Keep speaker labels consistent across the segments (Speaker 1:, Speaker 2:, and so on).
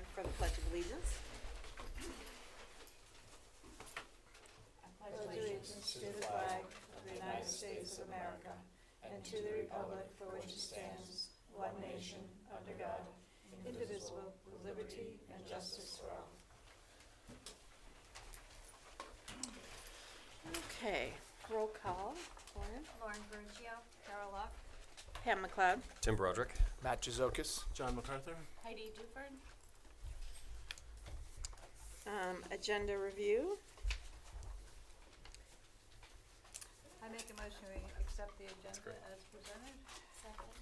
Speaker 1: stand for the Pledge of Allegiance.
Speaker 2: I pledge allegiance to the flag of the United States of America and to the republic for which it stands, one nation, under God, indivisible, with liberty and justice for all.
Speaker 1: Okay, roll call.
Speaker 3: Lauren Vergio, Carol Luck,
Speaker 1: Pam McLeod.
Speaker 4: Tim Broderick.
Speaker 5: Matt Jazokis.
Speaker 6: John MacArthur.
Speaker 3: Heidi Duford.
Speaker 1: Agenda review.
Speaker 3: I make a motion we accept the agenda as presented. Second.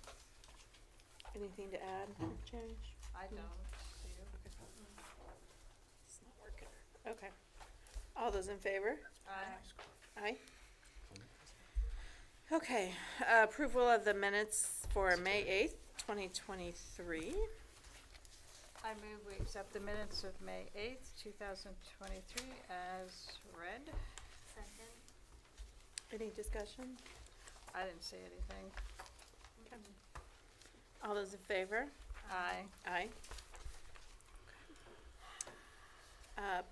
Speaker 1: Anything to add, change?
Speaker 3: I don't. Do you?
Speaker 1: It's not working. Okay. All those in favor?
Speaker 3: Aye.
Speaker 1: Aye. Okay, approval of the minutes for May 8th, 2023.
Speaker 3: I move we accept the minutes of May 8th, 2023 as read. Second.
Speaker 1: Any discussion?
Speaker 3: I didn't see anything.
Speaker 1: Okay. All those in favor?
Speaker 3: Aye.
Speaker 1: Aye.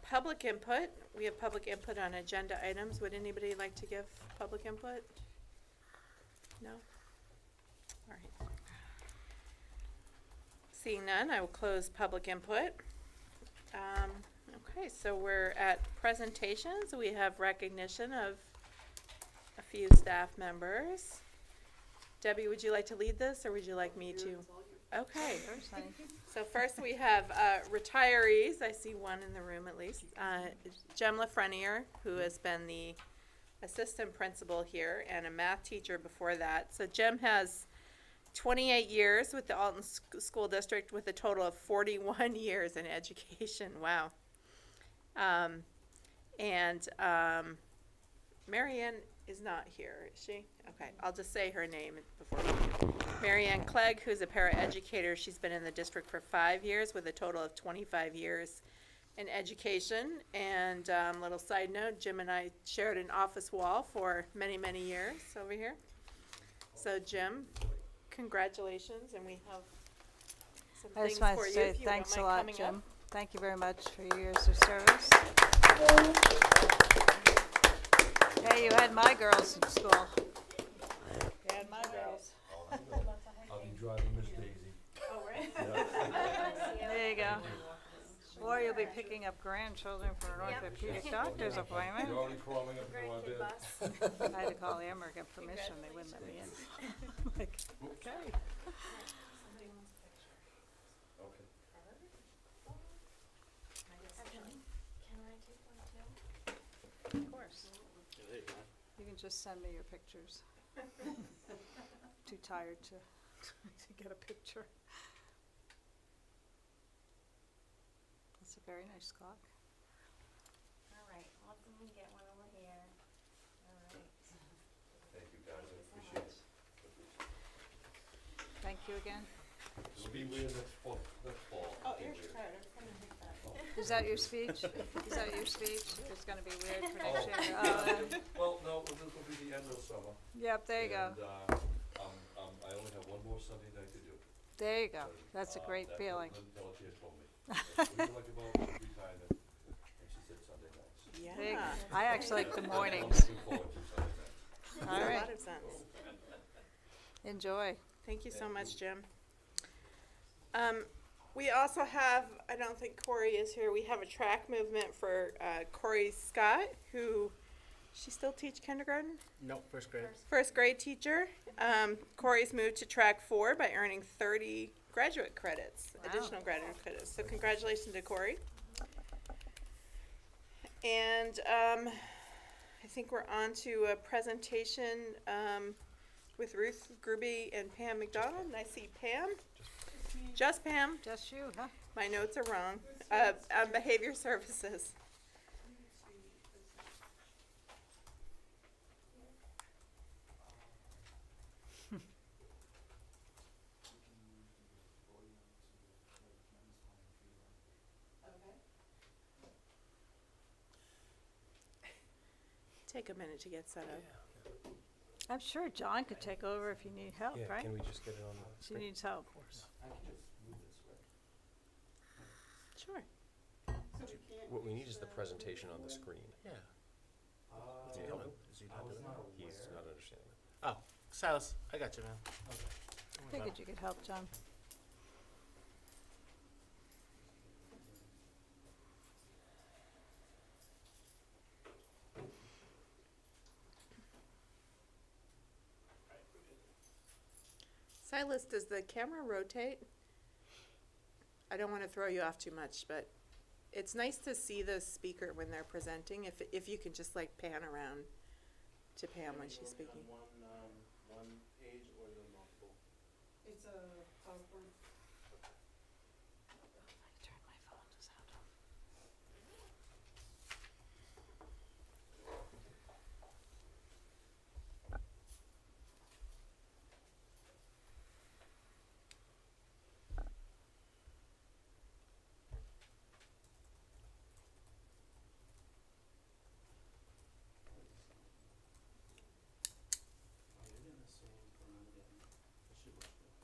Speaker 1: Public input. We have public input on agenda items. Would anybody like to give public input? No? All right. Seeing none, I will close public input. Okay, so we're at presentations. We have recognition of a few staff members. Debbie, would you like to lead this, or would you like me to? Okay.
Speaker 3: First, honey.
Speaker 1: So first we have retirees. I see one in the room at least. Jem Lafreniere, who has been the assistant principal here and a math teacher before that. So Jem has 28 years with the Alton School District with a total of 41 years in education. Wow. Marianne is not here, is she? Okay, I'll just say her name before we do. Marianne Clegg, who's a paraeducator. She's been in the district for 5 years with a total of 25 years in education. And little side note, Jim and I shared an office wall for many, many years over here. So Jim, congratulations, and we have some
Speaker 3: I
Speaker 1: things
Speaker 3: just want
Speaker 1: for
Speaker 3: to
Speaker 1: you
Speaker 3: say
Speaker 1: if you don't
Speaker 3: thanks a
Speaker 1: mind
Speaker 3: lot,
Speaker 1: coming
Speaker 3: Jim.
Speaker 1: up.
Speaker 3: Thank you very much for your years of service. Hey, you had my girls in school. You had my girls.
Speaker 7: I'll be driving Miss Daisy.
Speaker 1: Oh, right.
Speaker 3: There you go. Or you'll be picking up grandchildren for an orthopedic doctor's appointment.
Speaker 7: You're already crawling up into my bed.
Speaker 3: I had to call Amber, get permission, they wouldn't let me in. Like, okay.
Speaker 7: Okay.
Speaker 3: Of course.
Speaker 6: There you go.
Speaker 3: You can just send me your pictures. Too tired to get a picture. That's a very nice clock.
Speaker 8: All right, Alton, we get one over here. All right.
Speaker 7: Thank you, guys, I appreciate it.
Speaker 3: Thank you again.
Speaker 7: It'll be weird next fall.
Speaker 1: Oh, here's your card. I was gonna hit that.
Speaker 3: Is that your speech? Is that your speech? It's gonna be weird for next year.
Speaker 7: Well, no, this will be the end of summer.
Speaker 3: Yep, there you go.
Speaker 7: And, I only have one more Sunday night to do.
Speaker 3: There you go. That's a great
Speaker 7: That
Speaker 3: feeling.
Speaker 7: Lynn Pelletier told me. What do you like about retirement? And she said Sunday nights.
Speaker 3: There you go.
Speaker 1: Yeah.
Speaker 3: I actually like the
Speaker 7: I'm
Speaker 3: mornings.
Speaker 7: looking forward to Sunday nights.
Speaker 3: All
Speaker 1: Makes a
Speaker 3: right.
Speaker 1: lot of sense.
Speaker 3: Enjoy.
Speaker 1: Thank you so much, Jim. We also have, I don't think Corey is here, we have a track movement for Corey Scott, who, she still teach kindergarten?
Speaker 6: Nope, first grade.
Speaker 1: First grade teacher. Corey's moved to track 4 by earning 30 graduate credits,
Speaker 3: Wow.
Speaker 1: additional graduate credits. So congratulations to Corey. And I think we're on to a presentation with Ruth Gruby and Pam McDonald. And I see Pam. Just Pam.
Speaker 3: Just you, huh?
Speaker 1: My notes are wrong. On behavior services. Take a minute to get set up.
Speaker 3: I'm sure John could take over if you need help,
Speaker 4: Yeah,
Speaker 3: right?
Speaker 4: can we just get it on the
Speaker 3: She
Speaker 4: screen?
Speaker 3: needs help.
Speaker 7: I can just move this way.
Speaker 1: Sure.
Speaker 4: What we need is the presentation on the screen.
Speaker 5: Yeah.
Speaker 7: Uh,
Speaker 5: Is he coming? Is he
Speaker 7: I
Speaker 5: not
Speaker 7: was
Speaker 5: doing
Speaker 7: not
Speaker 5: it?
Speaker 4: He's
Speaker 7: aware.
Speaker 4: not understanding it.
Speaker 5: Oh, Silas, I got you, man.
Speaker 3: Figured you could help, John.
Speaker 1: Silas, does the camera rotate? I don't want to throw you off too much, but it's nice to see the speaker when they're presenting, if you can just like pan around to Pam when she's speaking.
Speaker 7: One page or the multiple?
Speaker 2: It's a PowerPoint.
Speaker 3: Turn my phone to sound off.
Speaker 7: Oh, you're getting the same from again. It should work good.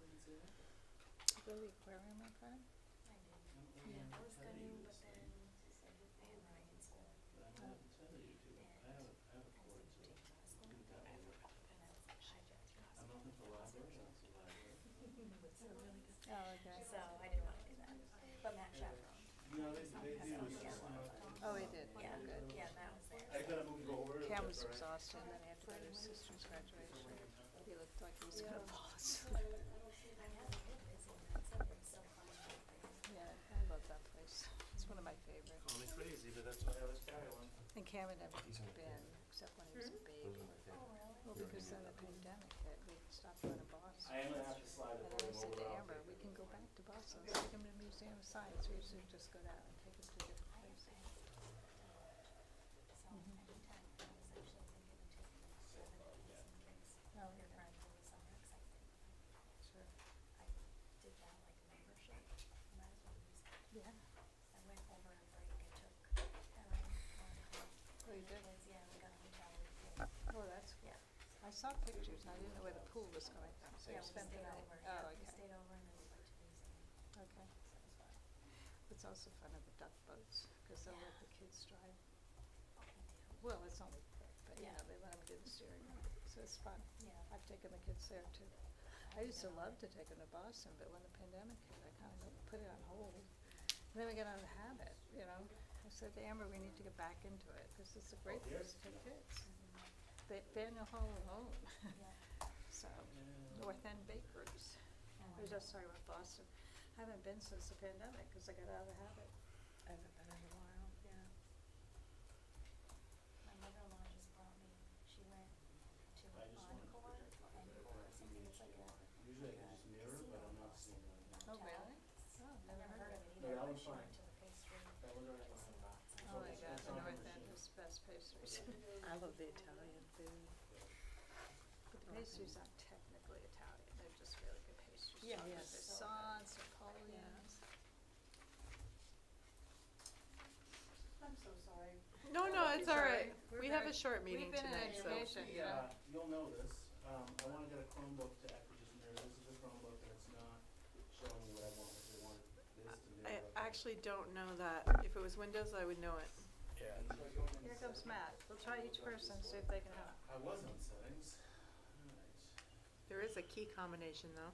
Speaker 3: You go to the aquarium on Friday?
Speaker 8: I did. Yeah, I was gonna, but then I had Ryan school.
Speaker 7: But I might have to tell you too. I have a cord too. Do it that way. I'm nothing for library, that's the library.
Speaker 3: Oh, okay.
Speaker 8: So I didn't wanna do that, but Matt chaperoned.
Speaker 7: You know, they do, it's just not.
Speaker 3: Oh, he did.
Speaker 8: Yeah,
Speaker 3: Oh, good.
Speaker 8: yeah, Matt was there.
Speaker 7: I gotta move over.
Speaker 3: Cam was
Speaker 7: that's all right.
Speaker 3: exhausted, and then he had to go to his sister's graduation. He looked like he was gonna fall asleep.
Speaker 8: I have been busy, that's why it's so fun.
Speaker 3: Yeah, I love that place. It's one of my favorites.
Speaker 5: Call me crazy, but that's why I always carry one.
Speaker 3: And Cam had never been, except when he was a baby.
Speaker 8: Oh, really?
Speaker 3: Well, because then the pandemic hit, we stopped going to Boston.
Speaker 7: I am gonna have to slide
Speaker 3: And
Speaker 7: it
Speaker 3: then I
Speaker 7: over.
Speaker 3: said to Amber, we can go back to Boston, let's take him to the Museum of Science. We used to just go down and take him to different places.
Speaker 8: So anytime, I was actually thinking of taking like 7 kids and kids,
Speaker 3: Oh,
Speaker 8: your
Speaker 3: okay.
Speaker 8: friends over the summer, 'cause I think
Speaker 3: Sure.
Speaker 8: I did that like membership, might as well use it.
Speaker 3: Yeah.
Speaker 8: I went over a break and took Erin, Monica,
Speaker 3: Oh, you
Speaker 8: the
Speaker 3: did?
Speaker 8: kids, yeah, we got a hotel room.
Speaker 3: Oh, that's cool.
Speaker 8: Yeah.
Speaker 3: I saw pictures, and I didn't know where the pool was coming from, so
Speaker 8: Yeah,
Speaker 3: you
Speaker 8: we
Speaker 3: spent the
Speaker 8: stayed
Speaker 3: night.
Speaker 8: over,
Speaker 3: Oh,
Speaker 8: yeah, we
Speaker 3: okay,
Speaker 8: stayed over and then we went to the museum,
Speaker 3: okay.
Speaker 8: so it was fun.
Speaker 3: It's also fun at the duck boats, because they'll let
Speaker 8: Yeah.
Speaker 3: the kids drive.
Speaker 8: Oh, me too.
Speaker 3: Well, it's only quick, but you
Speaker 8: Yeah.
Speaker 3: know, they let them do the steering wheel, so it's fun.
Speaker 8: Yeah.
Speaker 3: I've taken the kids there too. I used to love to take them to Boston, but when the pandemic hit, I kind of put it on hold. And then we got out of the habit, you know. I said to Amber, we need to get back into it, because it's a great place to take kids. Faneuil Hall alone,
Speaker 8: Yeah.
Speaker 3: so, North End Bakeries. I was just talking about Boston. I haven't been since the pandemic, because I got out of the habit.
Speaker 1: I haven't been in a while, yeah.
Speaker 8: My mother-in-law just brought me, she went to
Speaker 7: I just wanted to
Speaker 8: Encore,
Speaker 7: predict what
Speaker 8: and
Speaker 7: the
Speaker 8: something, it's like a,
Speaker 7: Usually I can just mirror, but I'm not seeing it right now.
Speaker 3: Oh, really? Oh,
Speaker 8: I've never heard of it
Speaker 7: No,
Speaker 8: either,
Speaker 7: that
Speaker 8: but
Speaker 7: one's
Speaker 8: she
Speaker 7: fine.
Speaker 8: went to the pastry,
Speaker 7: That was already
Speaker 8: place and
Speaker 7: fine.
Speaker 8: bought some.
Speaker 3: Oh my
Speaker 7: it's-
Speaker 3: God,
Speaker 7: it's
Speaker 3: the
Speaker 7: on the
Speaker 3: North End
Speaker 7: machine.
Speaker 3: is the best pastries.
Speaker 1: I love the Italian food.
Speaker 3: But the pastries aren't technically Italian, they're just really good pastries.
Speaker 1: Yeah,
Speaker 3: Chocolate
Speaker 1: yes.
Speaker 3: croissants, Napoleons.
Speaker 2: I'm so sorry.
Speaker 1: No, no, it's all right.
Speaker 3: We're
Speaker 1: We have a
Speaker 3: very-
Speaker 1: short meeting
Speaker 3: we've been in
Speaker 1: tonight, so.
Speaker 3: education.
Speaker 7: Yeah, you'll know this, I wanna get a Chromebook to actually just mirror, this is a Chromebook and it's not showing me what I want, if I wanted this to mirror.
Speaker 1: I actually don't know that. If it was Windows, I would know it.
Speaker 5: Yeah.
Speaker 3: Here comes Matt. We'll try each person, see if they can help.
Speaker 7: I was on settings, alright.
Speaker 1: There is a key combination, though.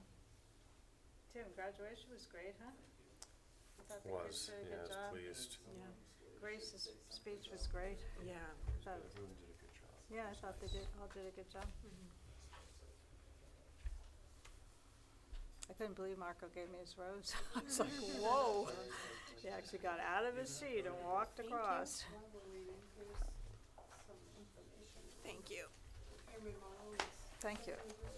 Speaker 3: Tim, graduation was great, huh? I thought the kids
Speaker 4: Was,
Speaker 3: did a
Speaker 4: yeah,
Speaker 3: good
Speaker 4: I was
Speaker 3: job.
Speaker 4: pleased.
Speaker 1: Yeah.
Speaker 3: Grace's speech was great.
Speaker 1: Yeah.
Speaker 3: Thought-
Speaker 4: Everyone did a good job.
Speaker 3: Yeah, I thought they all did a good job. I couldn't believe Marco gave me his rose. I was like, whoa. He actually got out of his seat and walked across.
Speaker 2: While we're reading, here's some information.
Speaker 1: Thank you.
Speaker 2: Your remodel is.
Speaker 3: Thank you.
Speaker 8: Thank you.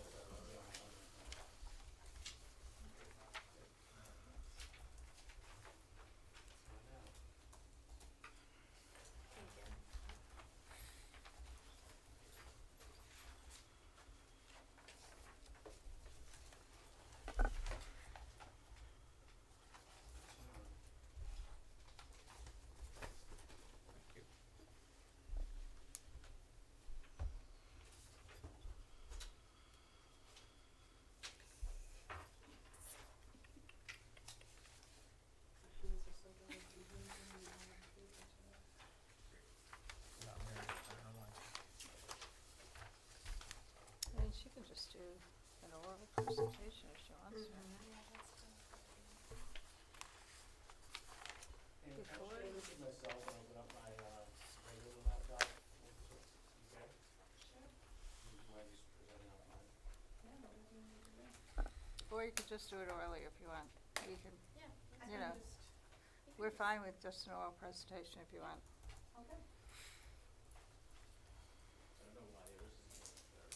Speaker 3: just do an oral presentation if she wants to.
Speaker 8: Yeah, that's good.
Speaker 7: And can I
Speaker 3: Before
Speaker 7: share
Speaker 3: you-
Speaker 7: this with myself and open up my, regular laptop? Okay?
Speaker 8: Sure.
Speaker 7: Would you mind just presenting off mine?
Speaker 8: Yeah, what do you need to do?
Speaker 3: Or you could just do it orally if you want. You can,
Speaker 8: Yeah.
Speaker 3: you know, we're fine with just an oral presentation if you want.
Speaker 8: Okay.
Speaker 7: I don't know why yours isn't there.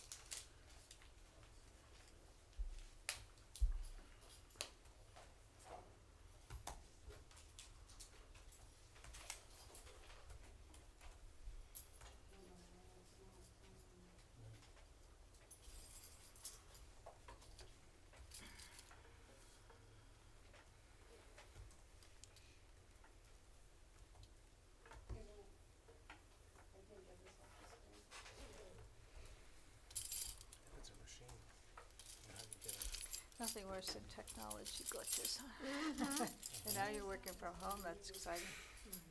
Speaker 4: If it's a machine, how do you get it?
Speaker 3: Nothing worse than technology glitches. And now you're working from home, that's exciting.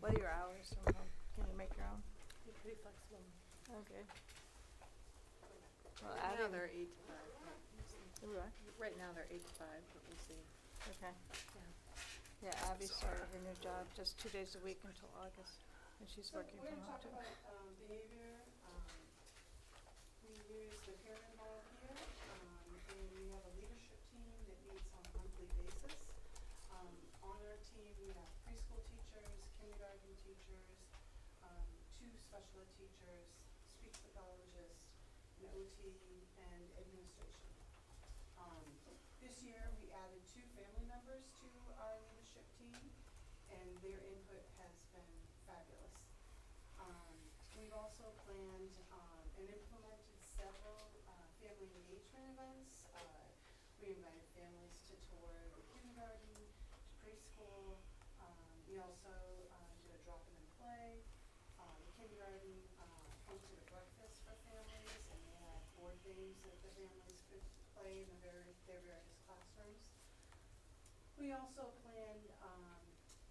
Speaker 3: What are your hours from home? Can you make your own?
Speaker 1: You're pretty flexible.
Speaker 3: Okay. Well,
Speaker 1: Right now
Speaker 3: adding,
Speaker 1: they're 8 to 5.
Speaker 3: Ooh, what?
Speaker 1: Right now they're 8 to 5, but we'll see.
Speaker 3: Okay.
Speaker 1: Yeah.
Speaker 3: Yeah, Abby started her new job just 2 days a week until August, and she's working from home too.
Speaker 2: So we're gonna talk about, behavior, we use the pyramid model here, and we have a leadership team that meets on a monthly basis. On our team, we have preschool teachers, kindergarten teachers, 2 special ed teachers, speech pathologist, an OT, and administration. This year, we added 2 family members to our leadership team, and their input has been fabulous. We've also planned, and implemented several, family engagement events. We invited families to tour the kindergarten, to preschool. We also, did a drop-in and play. The kindergarten, hosted a breakfast for families, and they had board games that the families could play in their various classrooms. We also planned,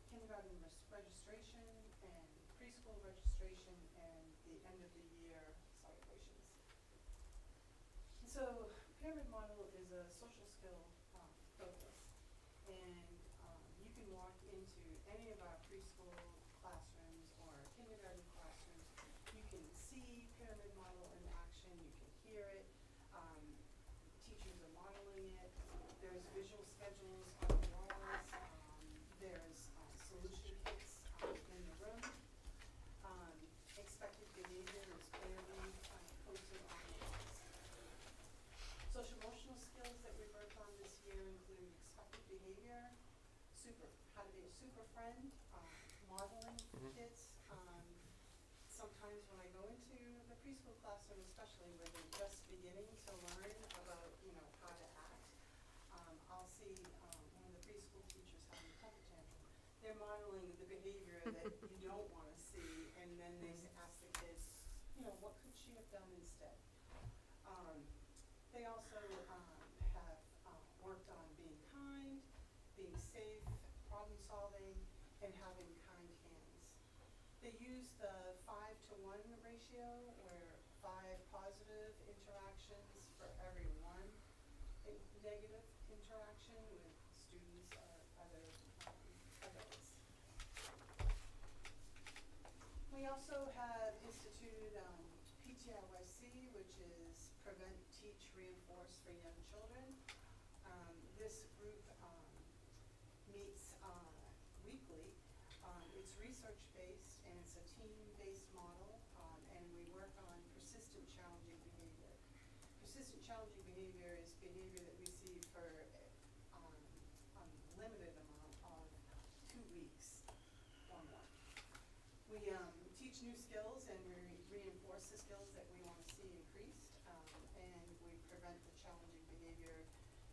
Speaker 2: kindergarten registration and preschool registration and the end of the year celebrations. So pyramid model is a social skill, focus, and, you can walk into any of our preschool classrooms or kindergarten classrooms. You can see pyramid model in action, you can hear it, teachers are modeling it. There's visual schedules on the walls, there's, solution kits, in the room. Expected behavior is clearly, posted on the walls. Social emotional skills that we worked on this year include expected behavior, how to be a super friend, modeling kits. Sometimes when I go into the preschool classroom, especially where they're just beginning to learn about, how to act, I'll see, one of the preschool teachers having a temper tantrum. They're modeling the behavior that you don't wanna see, and then they ask the kids, what could she have done instead? They also, have, worked on being kind, being safe, problem solving, and having kind hands. They use the 5-to-1 ratio, where 5 positive interactions for every 1 negative interaction with students or other, adults. We also have instituted, PTRYC, which is Prevent, Teach, Reinforce for Young Children. This group, meets, weekly. It's research-based and it's a team-based model, and we work on persistent challenging behavior. Persistent challenging behavior is behavior that we see for, a limited amount of 2 weeks or more. We, teach new skills and we reinforce the skills that we wanna see increased, and we prevent the challenging behavior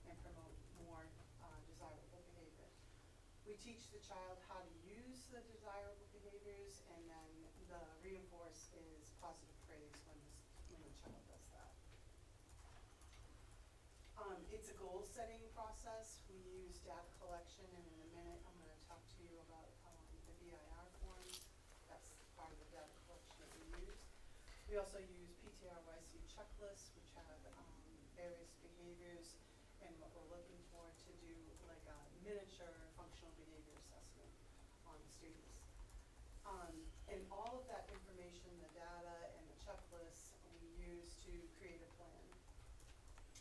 Speaker 2: and promote more, desirable behavior. We teach the child how to use the desirable behaviors, and then the reinforce is positive praise when the child does that. It's a goal-setting process. We use data collection, and in a minute, I'm gonna talk to you about, the VIR forms. That's part of the data collection that we use. We also use PTRYC checklists, which have, various and what we're looking for to do like a miniature functional behavior assessment on the students. And all of that information, the data and the checklists, we use to create a plan.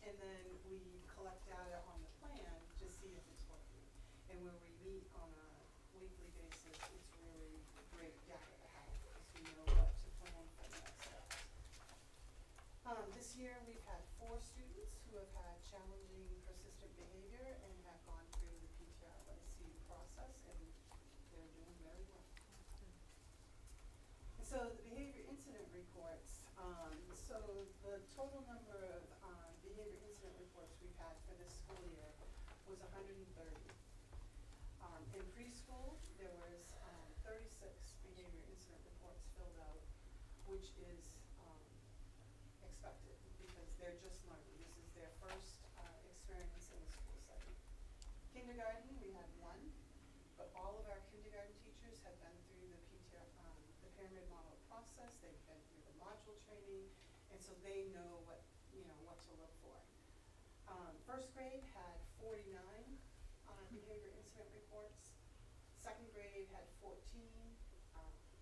Speaker 2: And then we collect data on the plan to see if it's working. And when we meet on a weekly basis, it's really great data to have, because we know what to plan for the next steps. This year, we've had 4 students who have had challenging persistent behavior and have gone through the PTRLAC process, and they're doing very well. So the behavior incident reports, so the total number of behavior incident reports we've had for this school year was 130. In preschool, there was 36 behavior incident reports filled out, which is expected because they're just learning. This is their first experience in a school setting. Kindergarten, we had 1, but all of our kindergarten teachers have been through the the pyramid model process. They've been through the module training, and so they know what to look for. First grade had 49 behavior incident reports. Second grade had 14.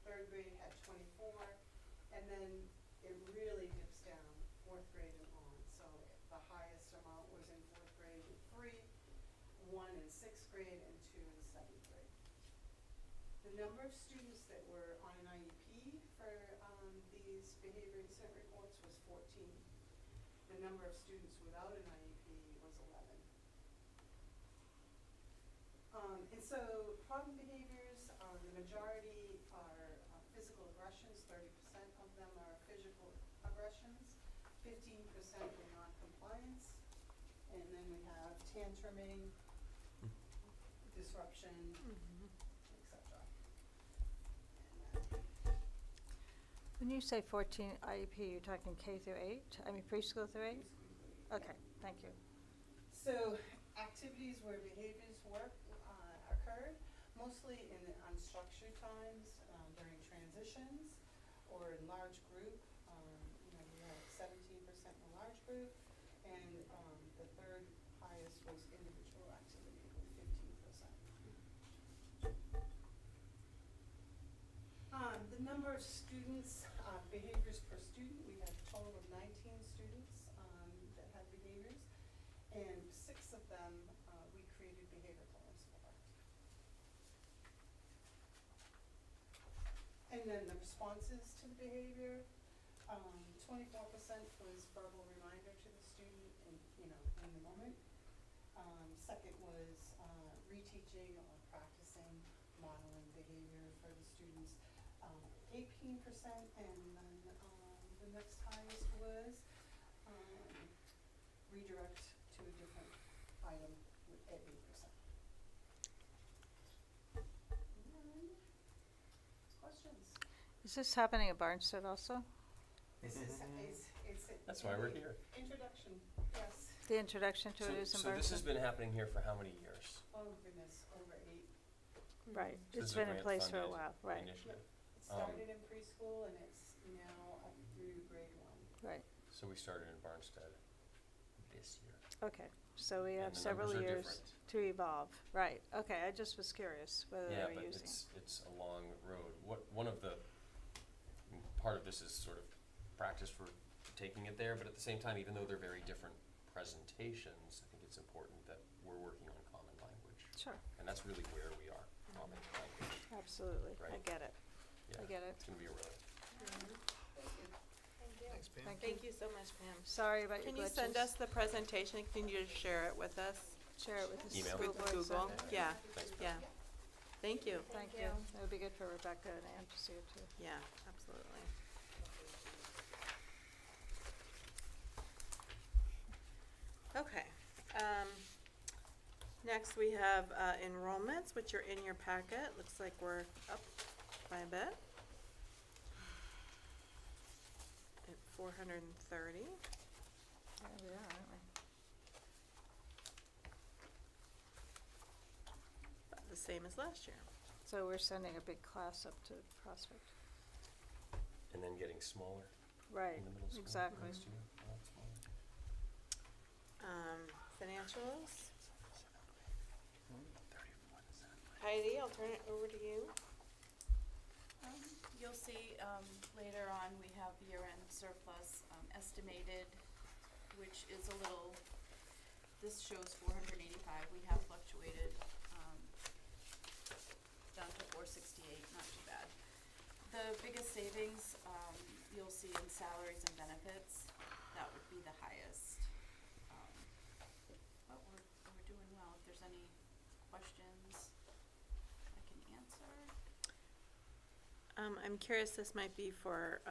Speaker 2: Third grade had 24, and then it really dips down 4th grade and on. So the highest amount was in 4th grade with 3, 1 in 6th grade, and 2 in 7th grade. The number of students that were on an IEP for these behavior incident reports was 14. The number of students without an IEP was 11. And so problem behaviors, the majority are physical aggressions, 30% of them are physical aggressions, 15% are non-compliance, and then we have tantruming, disruption, etc.
Speaker 3: When you say 14 IEP, you're talking K through 8? I mean preschool through 8? Okay, thank you.
Speaker 2: So activities where behaviors occurred, mostly in the unstructured times, during transitions, or in large group. We had 17% in a large group, and the third highest was individual activity with 15%. The number of students, behaviors per student, we had a total of 19 students that had behaviors, and 6 of them we created behavior plans for. And then the responses to the behavior, 24% was verbal reminder to the student in the moment. Second was reteaching or practicing modeling behavior for the students, 18%, and then the next highest was redirect to a different item at 8%. Questions?
Speaker 3: Is this happening at Barnstead also?
Speaker 2: This is, it's
Speaker 4: That's why we're here.
Speaker 2: Introduction, yes.
Speaker 3: The introduction to it is in
Speaker 4: So this has
Speaker 3: Barnstead?
Speaker 4: been happening here for how many years?
Speaker 2: Oh goodness, over 8.
Speaker 3: Right,
Speaker 4: So
Speaker 3: it's
Speaker 4: this is
Speaker 3: been in place for a
Speaker 4: grant-funded
Speaker 3: while, right,
Speaker 4: initiative.
Speaker 2: It started in preschool and it's now up through grade 1.
Speaker 3: right.
Speaker 4: So we started in Barnstead this year.
Speaker 3: Okay, so we
Speaker 4: And
Speaker 3: have
Speaker 4: the
Speaker 3: several
Speaker 4: numbers are
Speaker 3: years
Speaker 4: different.
Speaker 3: to evolve, right. Okay, I just was curious whether they
Speaker 4: Yeah,
Speaker 3: were
Speaker 4: but
Speaker 3: using.
Speaker 4: it's a long road. One of the, part of this is sort of practice for taking it there, but at the same time, even though they're very different presentations, I think it's important that we're working on common language.
Speaker 3: Sure,
Speaker 4: And that's really where we are, common language.
Speaker 3: absolutely, I
Speaker 4: Right.
Speaker 3: get it.
Speaker 4: Yeah,
Speaker 3: I get it.
Speaker 4: It's gonna be a road.
Speaker 5: Thanks, Pam.
Speaker 1: Thank you so much, Pam.
Speaker 3: Sorry about your
Speaker 1: Can
Speaker 3: glitches.
Speaker 1: you send us the presentation? Can you just share it with us?
Speaker 3: Share it with the
Speaker 4: Email.
Speaker 3: school
Speaker 1: With
Speaker 3: board.
Speaker 1: Google?
Speaker 3: send it.
Speaker 1: Yeah,
Speaker 4: Thanks, Pam.
Speaker 1: yeah. Thank you.
Speaker 3: Thank you. It would be good for Rebecca and Ann to see it too.
Speaker 1: Yeah, absolutely. Okay. Next we have enrollments, which are in your packet. Looks like we're up by a bit. At 430.
Speaker 3: Yeah, we are, aren't we?
Speaker 1: About the same as last year.
Speaker 3: So we're sending a big class up to Prospect.
Speaker 4: And then getting smaller
Speaker 3: Right,
Speaker 4: in the middle school
Speaker 3: exactly.
Speaker 4: next year, a lot smaller.
Speaker 1: financials. Heidi, I'll turn it over to you.
Speaker 6: You'll see, later on, we have year-end surplus, estimated, which is a little, this shows 485, we have fluctuated, down to 468, not too bad. The biggest savings, you'll see in salaries and benefits, that would be the highest. But we're doing well. If there's any questions, I can answer.
Speaker 1: I'm curious, this might be for,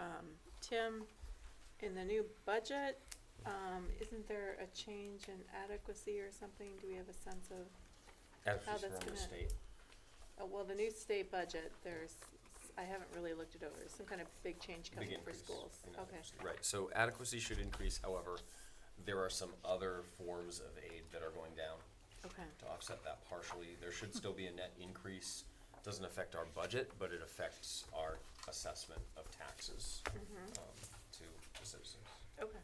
Speaker 1: Tim, in the new budget, isn't there a change in adequacy or something? Do we have a sense of,
Speaker 4: Adequacy
Speaker 1: that's
Speaker 4: from the
Speaker 1: gonna-
Speaker 4: state.
Speaker 1: well, the new state budget, I haven't really looked it over, some kind of big change
Speaker 4: Big
Speaker 1: coming for
Speaker 4: increase
Speaker 1: schools.
Speaker 4: in
Speaker 1: Okay,
Speaker 4: adequacy. Right, so adequacy should increase, however, there are some other forms of aid that are going down
Speaker 1: okay,
Speaker 4: to offset that partially. There should still be a net increase. Doesn't affect our budget, but it affects our assessment of taxes to the citizens.
Speaker 1: okay.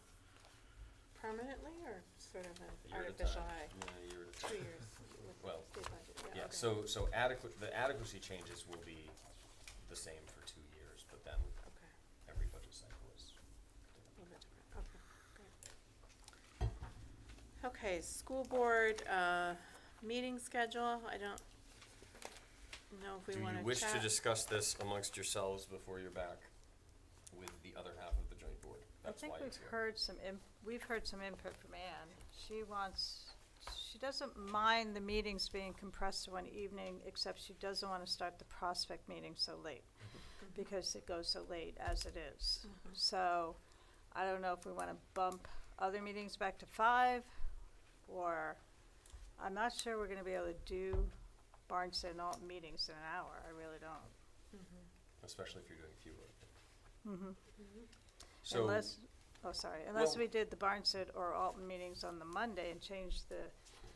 Speaker 1: Permanently or sort of
Speaker 4: A
Speaker 1: an
Speaker 4: year at a
Speaker 1: artificial
Speaker 4: time.
Speaker 1: high?
Speaker 4: Yeah, a year at a
Speaker 1: 2
Speaker 4: time.
Speaker 1: years with
Speaker 4: Well,
Speaker 1: the state budget, yeah,
Speaker 4: Yeah,
Speaker 1: okay.
Speaker 4: so the adequacy changes will be the same for 2 years, but then
Speaker 1: Okay,
Speaker 4: every budget cycle is
Speaker 1: a little bit different, okay, great. Okay, school board, meeting schedule, I don't know if we
Speaker 4: Do
Speaker 1: wanna
Speaker 4: you wish to
Speaker 1: chat.
Speaker 4: discuss this amongst yourselves before you're back with the other half of the joint board?
Speaker 3: I
Speaker 4: That's
Speaker 3: think
Speaker 4: why
Speaker 3: we've
Speaker 4: it's here.
Speaker 3: heard we've heard some input from Anne. She doesn't mind the meetings being compressed to one evening, except she doesn't wanna start the prospect meeting so late, because it goes so late as it is. So, I don't know if we wanna bump other meetings back to 5, or, I'm not sure we're gonna be able to do Barnstead and Alton meetings in an hour, I really don't.
Speaker 4: Especially if you're doing fewer.
Speaker 3: Mm-hmm.
Speaker 4: So,
Speaker 3: Unless
Speaker 4: Well-
Speaker 3: we did the Barnstead or Alton meetings on the Monday and changed the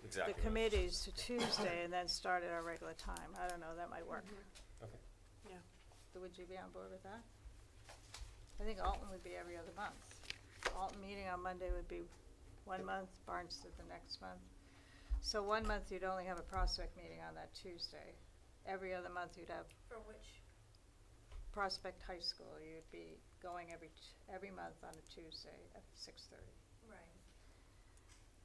Speaker 4: exactly.
Speaker 3: committees to Tuesday and then started our regular time. I don't know, that might work.
Speaker 4: Okay.
Speaker 1: Yeah,
Speaker 3: Would you be on board with that? I think Alton would be every other month. Alton meeting on Monday would be 1 month, Barnstead the next month. So 1 month you'd only have a prospect meeting on that Tuesday. Every other month you'd have
Speaker 8: For which,
Speaker 3: Prospect High School. You'd be going every month on a Tuesday at 6:30.
Speaker 8: right,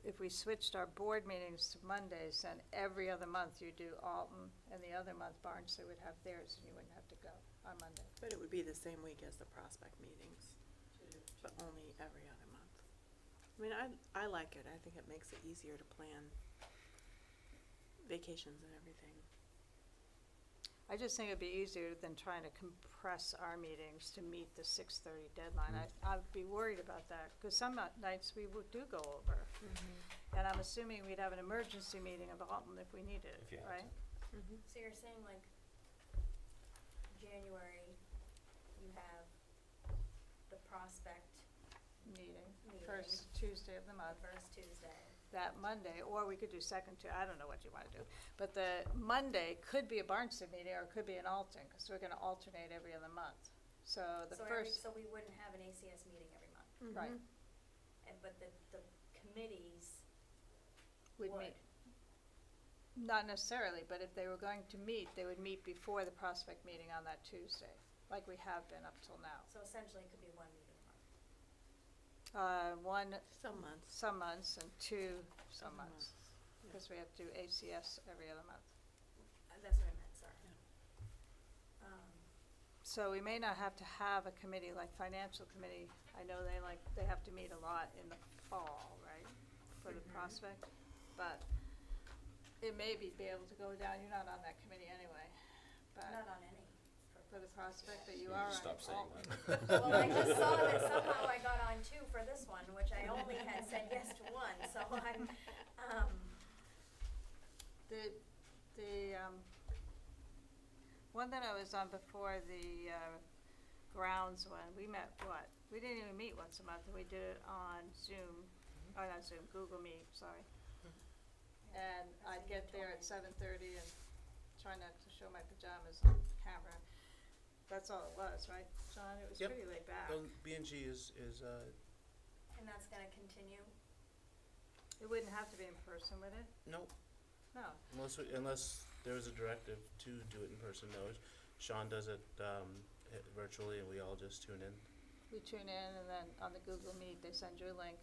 Speaker 3: If we switched our board meetings to Mondays, then every other month you do Alton, and the other month Barnstead would have theirs, and you wouldn't have to go on Monday.
Speaker 1: but it would be the same week as the prospect meetings, but only every other month. I mean, I like it, I think it makes it easier to plan vacations and everything.
Speaker 3: I just think it'd be easier than trying to compress our meetings to meet the 6:30 deadline. I'd be worried about that, because some nights we do go over. And I'm assuming we'd have an emergency meeting of Alton if we needed
Speaker 4: If you
Speaker 3: it,
Speaker 4: had
Speaker 3: right?
Speaker 8: so you're saying like, January, you have the prospect
Speaker 3: Meeting,
Speaker 8: Meeting.
Speaker 3: first Tuesday of the month.
Speaker 8: first Tuesday.
Speaker 3: That Monday, or we could do second I don't know what you wanna do. But the Monday could be a Barnstead meeting, or it could be an Alton, cause we're gonna alternate every other month. So the first,
Speaker 8: So we wouldn't have an ACS meeting every month,
Speaker 3: right,
Speaker 8: but the committees
Speaker 3: we'd
Speaker 8: would.
Speaker 3: meet. Not necessarily, but if they were going to meet, they would meet before the prospect meeting on that Tuesday, like we have been up till now.
Speaker 8: So essentially it could be one meeting a month.
Speaker 3: One,
Speaker 1: Some months.
Speaker 3: some months, and 2 some
Speaker 1: Some
Speaker 3: months,
Speaker 1: yeah.
Speaker 3: cause we have to do ACS every other month.
Speaker 8: That's what I meant, sorry.
Speaker 3: So we may not have to have a committee like financial committee. I know they have to meet a lot in the fall, right, for the prospect, but it may be able to go down, you're not on that committee anyway, but
Speaker 8: Not on any.
Speaker 3: for the prospect, but you
Speaker 4: You
Speaker 3: are on
Speaker 4: stop saying
Speaker 3: Alton.
Speaker 4: that.
Speaker 8: Well, I just saw that somehow I got on 2 for this one, which I only had said yes to 1, so I'm,
Speaker 3: The one that I was on before, the grounds one, we met we didn't even meet once a month, and we did it on Zoom, not Zoom, Google Meet, sorry. And I'd get there at 7:30 and try not to show my pajamas on camera. That's all it was, right, John? It was
Speaker 7: Yep.
Speaker 3: pretty laid back.
Speaker 7: B&G is
Speaker 8: and that's gonna continue.
Speaker 3: It wouldn't have to be in person, would it?
Speaker 5: Nope,
Speaker 3: No.
Speaker 5: unless there was a directive to do it in person, no. Sean does it, virtually and we all just tune in.
Speaker 3: You tune in and then on the Google Meet, they send you a link.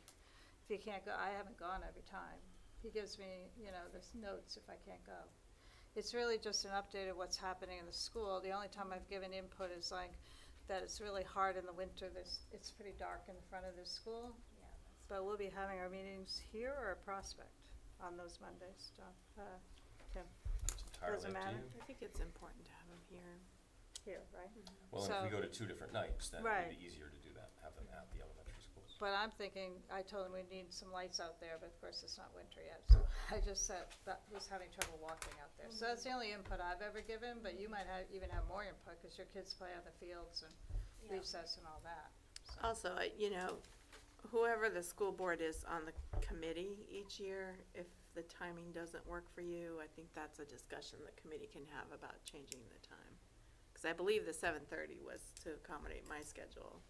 Speaker 3: If you can't go, I haven't gone every time. He gives me, the notes if I can't go. It's really just an update of what's happening in the school. The only time I've given input is like that it's really hard in the winter. It's pretty dark in the front of the school.
Speaker 8: Yeah, that's
Speaker 3: But we'll be having our meetings here or at Prospect on those Mondays, John, Tim,
Speaker 4: It's entirely
Speaker 3: Doesn't
Speaker 4: up to
Speaker 3: matter.
Speaker 4: you.
Speaker 1: I think it's important to have them here.
Speaker 3: here, right?
Speaker 4: Well, and if we
Speaker 3: So-
Speaker 4: go to 2 different nights, then
Speaker 3: Right.
Speaker 4: it'd be easier to do that, have them at the elementary schools.
Speaker 3: But I'm thinking, I told him we need some lights out there, but of course it's not winter yet, so I just said, that was having trouble walking out there. So that's the only input I've ever given, but you might even have more input, cause your kids play on the fields and
Speaker 8: Yeah.
Speaker 3: recess and all that. So-
Speaker 1: Also, whoever the school board is on the committee each year, if the timing doesn't work for you, I think that's a discussion the committee can have about changing the time. Cause I believe the 7:30 was to accommodate my schedule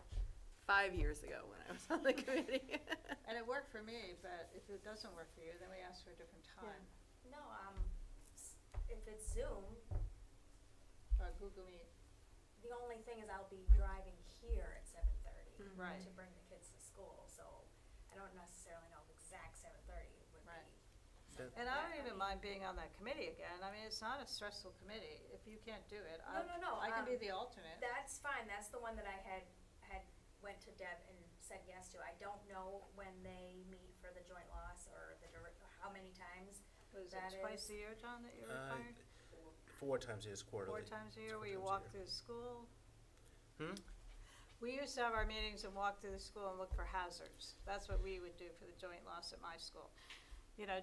Speaker 1: 5 years ago when I was on the committee.
Speaker 3: And it worked for me, but if it doesn't work for you, then we ask for a different time,
Speaker 8: No, if it's Zoom,
Speaker 3: or Google Meet.
Speaker 8: the only thing is I'll be driving here at 7:30
Speaker 1: Mhm.
Speaker 3: Right.
Speaker 8: to bring the kids to school, so I don't necessarily know the exact 7:30 would
Speaker 3: Right.
Speaker 8: be.
Speaker 5: That-
Speaker 3: And I don't even mind being on that committee again. I mean, it's not a stressful committee. If you can't do it,
Speaker 8: No,
Speaker 3: I can be the alternate.
Speaker 8: That's fine, that's the one that I had went to Deb and said yes to. I don't know when they meet for the joint loss or how many times.
Speaker 3: Was
Speaker 8: that
Speaker 3: it twice
Speaker 8: is-
Speaker 3: a year, John, that you're
Speaker 5: Uh,
Speaker 3: required?
Speaker 5: 4 times a year is
Speaker 3: 4
Speaker 5: quarterly.
Speaker 3: times a
Speaker 5: It's
Speaker 3: year
Speaker 5: 4
Speaker 3: where you
Speaker 5: times a
Speaker 3: walk
Speaker 5: year.
Speaker 3: through the school?
Speaker 5: Hmm?
Speaker 3: We used to have our meetings and walk through the school and look for hazards. That's what we would do for the joint loss at my school.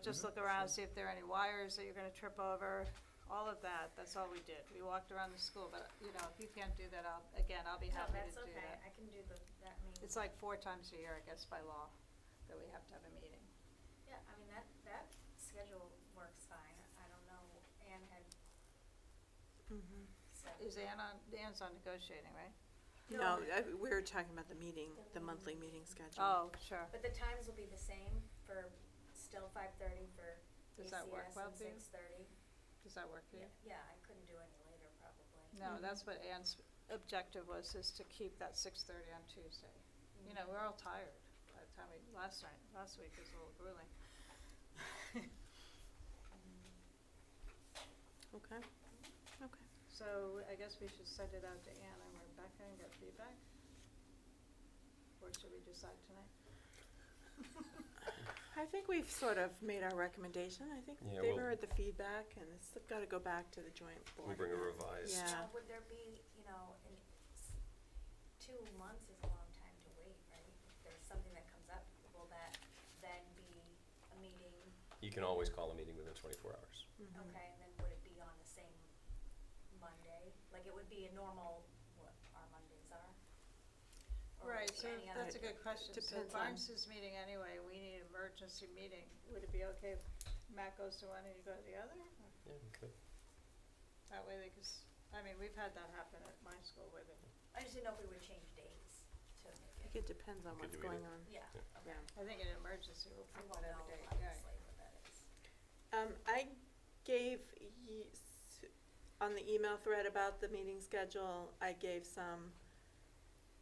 Speaker 3: Just look around, see if there are any wires that you're gonna trip over, all of that. That's all we did. We walked around the school, but, if you can't do that, I'll be
Speaker 8: No,
Speaker 3: happy to do
Speaker 8: that's
Speaker 3: that.
Speaker 8: okay, I can do that means.
Speaker 3: It's like 4 times a year, I guess, by law, that we have to have a meeting.
Speaker 8: Yeah, I mean, that schedule works fine. I don't know, Anne had
Speaker 1: Mhm.
Speaker 8: said.
Speaker 3: Is Anne's on negotiating, right?
Speaker 1: No, we were talking about the monthly meeting schedule.
Speaker 3: Oh, sure.
Speaker 8: But the times will be the same for still 5:30 for
Speaker 3: Does that work
Speaker 8: ACS
Speaker 3: well
Speaker 8: and
Speaker 3: for you?
Speaker 8: 6:30.
Speaker 3: Does that work for you?
Speaker 8: Yeah, I couldn't do any later probably.
Speaker 3: No,
Speaker 1: Mhm.
Speaker 3: that's what Anne's objective was, is to keep that 6:30 on Tuesday. We're all tired by the time last week was a little grueling.
Speaker 1: Okay, okay.
Speaker 3: So I guess we should send it out to Anne and Rebecca and get feedback? Or should we decide tonight?
Speaker 1: I think we've sort of made our recommendation. I think
Speaker 4: Yeah,
Speaker 1: they've
Speaker 4: we'll-
Speaker 1: heard the feedback and it's gotta go back to the joint board.
Speaker 4: We'll bring a revised.
Speaker 1: Yeah.
Speaker 8: Now, would there be, in 2 months is a long time to wait, right? If there's something that comes up, will that then be a meeting?
Speaker 4: You can always call a meeting within 24 hours.
Speaker 1: Mhm.
Speaker 8: Okay, and then would it be on the same Monday? Like it would be a normal, what our Mondays are? Or would it
Speaker 3: Right,
Speaker 8: be
Speaker 3: so
Speaker 8: any other
Speaker 3: that's a good
Speaker 8: day?
Speaker 3: question. So
Speaker 1: Depends on-
Speaker 3: Barnes is meeting anyway, we need an emergency meeting. Would it be okay if Matt goes to one and you go to the other? Or
Speaker 4: Yeah, we could.
Speaker 3: that way we've had that happen at my school with it.
Speaker 8: I just didn't know if we would change days to
Speaker 1: I
Speaker 8: make
Speaker 1: think
Speaker 8: it.
Speaker 1: it depends on
Speaker 4: We could
Speaker 1: what's
Speaker 4: do either.
Speaker 1: going on.
Speaker 8: Yeah,
Speaker 4: Yeah.
Speaker 8: okay.
Speaker 1: Yeah.
Speaker 3: I think in an emergency, we'll
Speaker 8: I
Speaker 3: pick
Speaker 8: won't know
Speaker 3: whatever date,
Speaker 8: obviously what that is.
Speaker 1: I gave on the email thread about the meeting schedule, I gave some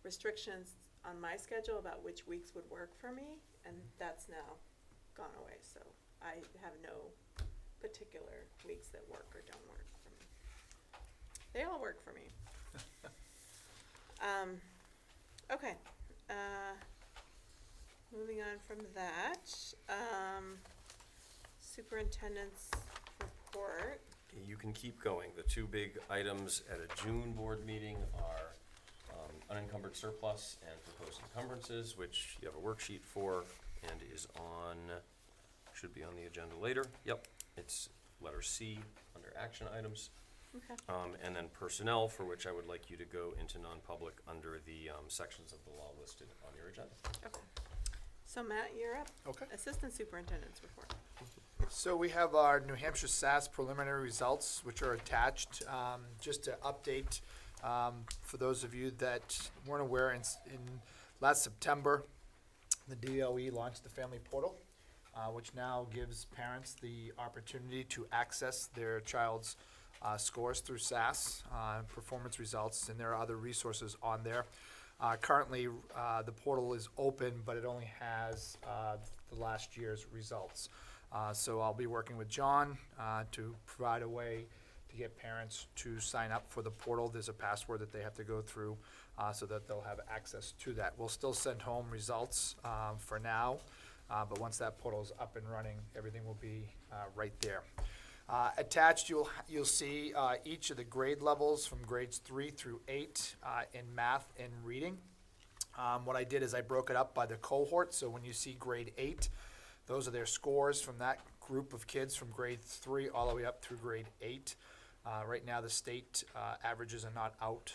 Speaker 1: restrictions on my schedule about which weeks would work for me, and that's now gone away, so I have no particular weeks that work or don't work for me. They all work for me. Okay, moving on from that, superintendent's report.
Speaker 4: You can keep going. The 2 big items at a June board meeting are unencumbered surplus and proposed encumbrances, which you have a worksheet for and should be on the agenda later. Yep, it's letter C under action items.
Speaker 1: Okay.
Speaker 4: And then personnel, for which I would like you to go into non-public under the sections of the law listed on your agenda.
Speaker 1: Okay. So Matt, you're up.
Speaker 9: Okay.
Speaker 1: Assistant Superintendent's report.
Speaker 9: So we have our New Hampshire SAS preliminary results, which are attached. Just to update, for those of you that weren't aware, in last September, the DOE launched the family portal. which now gives parents the opportunity to access their child's scores through SAS, performance results, and there are other resources on there. Currently, the portal is open, but it only has the last year's results. So I'll be working with John to provide a way to get parents to sign up for the portal. There's a password that they have to go through so that they'll have access to that. We'll still send home results for now, but once that portal is up and running, everything will be right there. Attached, you'll see each of the grade levels from grades 3 through 8 in math and reading. What I did is I broke it up by the cohort, so when you see grade 8, those are their scores from that group of kids from grade 3 all the way up through grade 8. Right now, the state averages are not out,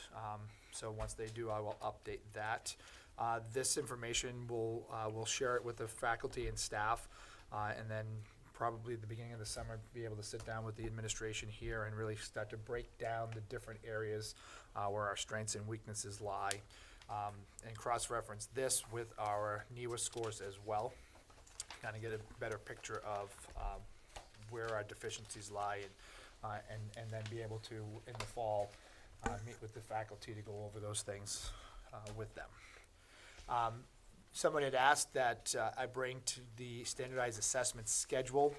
Speaker 9: so once they do, I will update that. This information, we'll share it with the faculty and staff, and then probably at the beginning of the summer, be able to sit down with the administration here and really start to break down the different areas where our strengths and weaknesses lie, and cross-reference this with our NEWA scores as well, kind of get a better picture of where our deficiencies lie, and then be able to, in the fall, meet with the faculty to go over those things with them. Someone had asked that I bring to the standardized assessment schedule.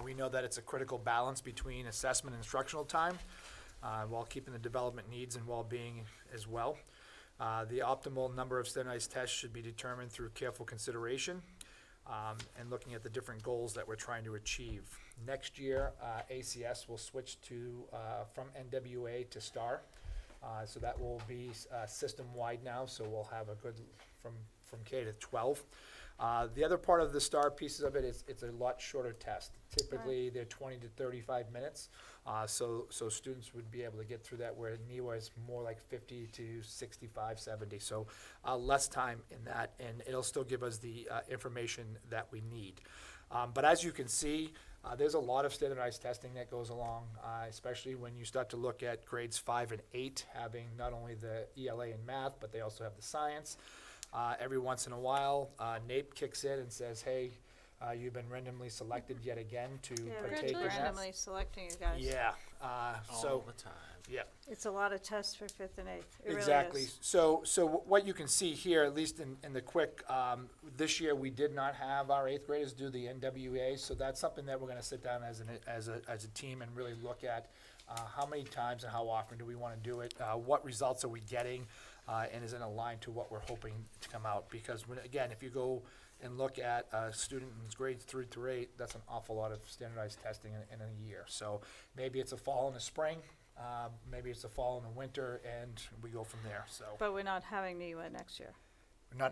Speaker 9: We know that it's a critical balance between assessment and instructional time while keeping the development needs and well-being as well. The optimal number of standardized tests should be determined through careful consideration and looking at the different goals that we're trying to achieve. Next year, ACS will switch to from NWA to STAR. So that will be system-wide now, so we'll have a good from K to 12. The other part of the STAR pieces of it is it's a lot shorter test. Typically, they're 20 to 35 minutes, so students would be able to get through that, where NEWA is more like 50 to 65, 70. So less time in that, and it'll still give us the information that we need. But as you can see, there's a lot of standardized testing that goes along, especially when you start to look at grades 5 and 8, having not only the ELA and math, but they also have the science. Every once in a while, NAEP kicks in and says, hey, you've been randomly selected yet again to partake in that.
Speaker 3: Randomly selecting you guys.
Speaker 9: Yeah, so,
Speaker 5: All the time.
Speaker 9: yeah.
Speaker 3: It's a lot of tests for 5th and 8th. It
Speaker 9: Exactly.
Speaker 3: really is.
Speaker 9: So what you can see here, at least in the quick, this year we did not have our 8th graders do the NWA, so that's something that we're gonna sit down as a team and really look at. How many times and how often do we wanna do it? What results are we getting? And is it aligned to what we're hoping to come out? Because when, again, if you go and look at a student in grades 3 through 8, that's an awful lot of standardized testing in a year. So maybe it's a fall and a spring, maybe it's a fall and a winter, and we go from there, so.
Speaker 3: But we're not having NEWA next year.
Speaker 9: No,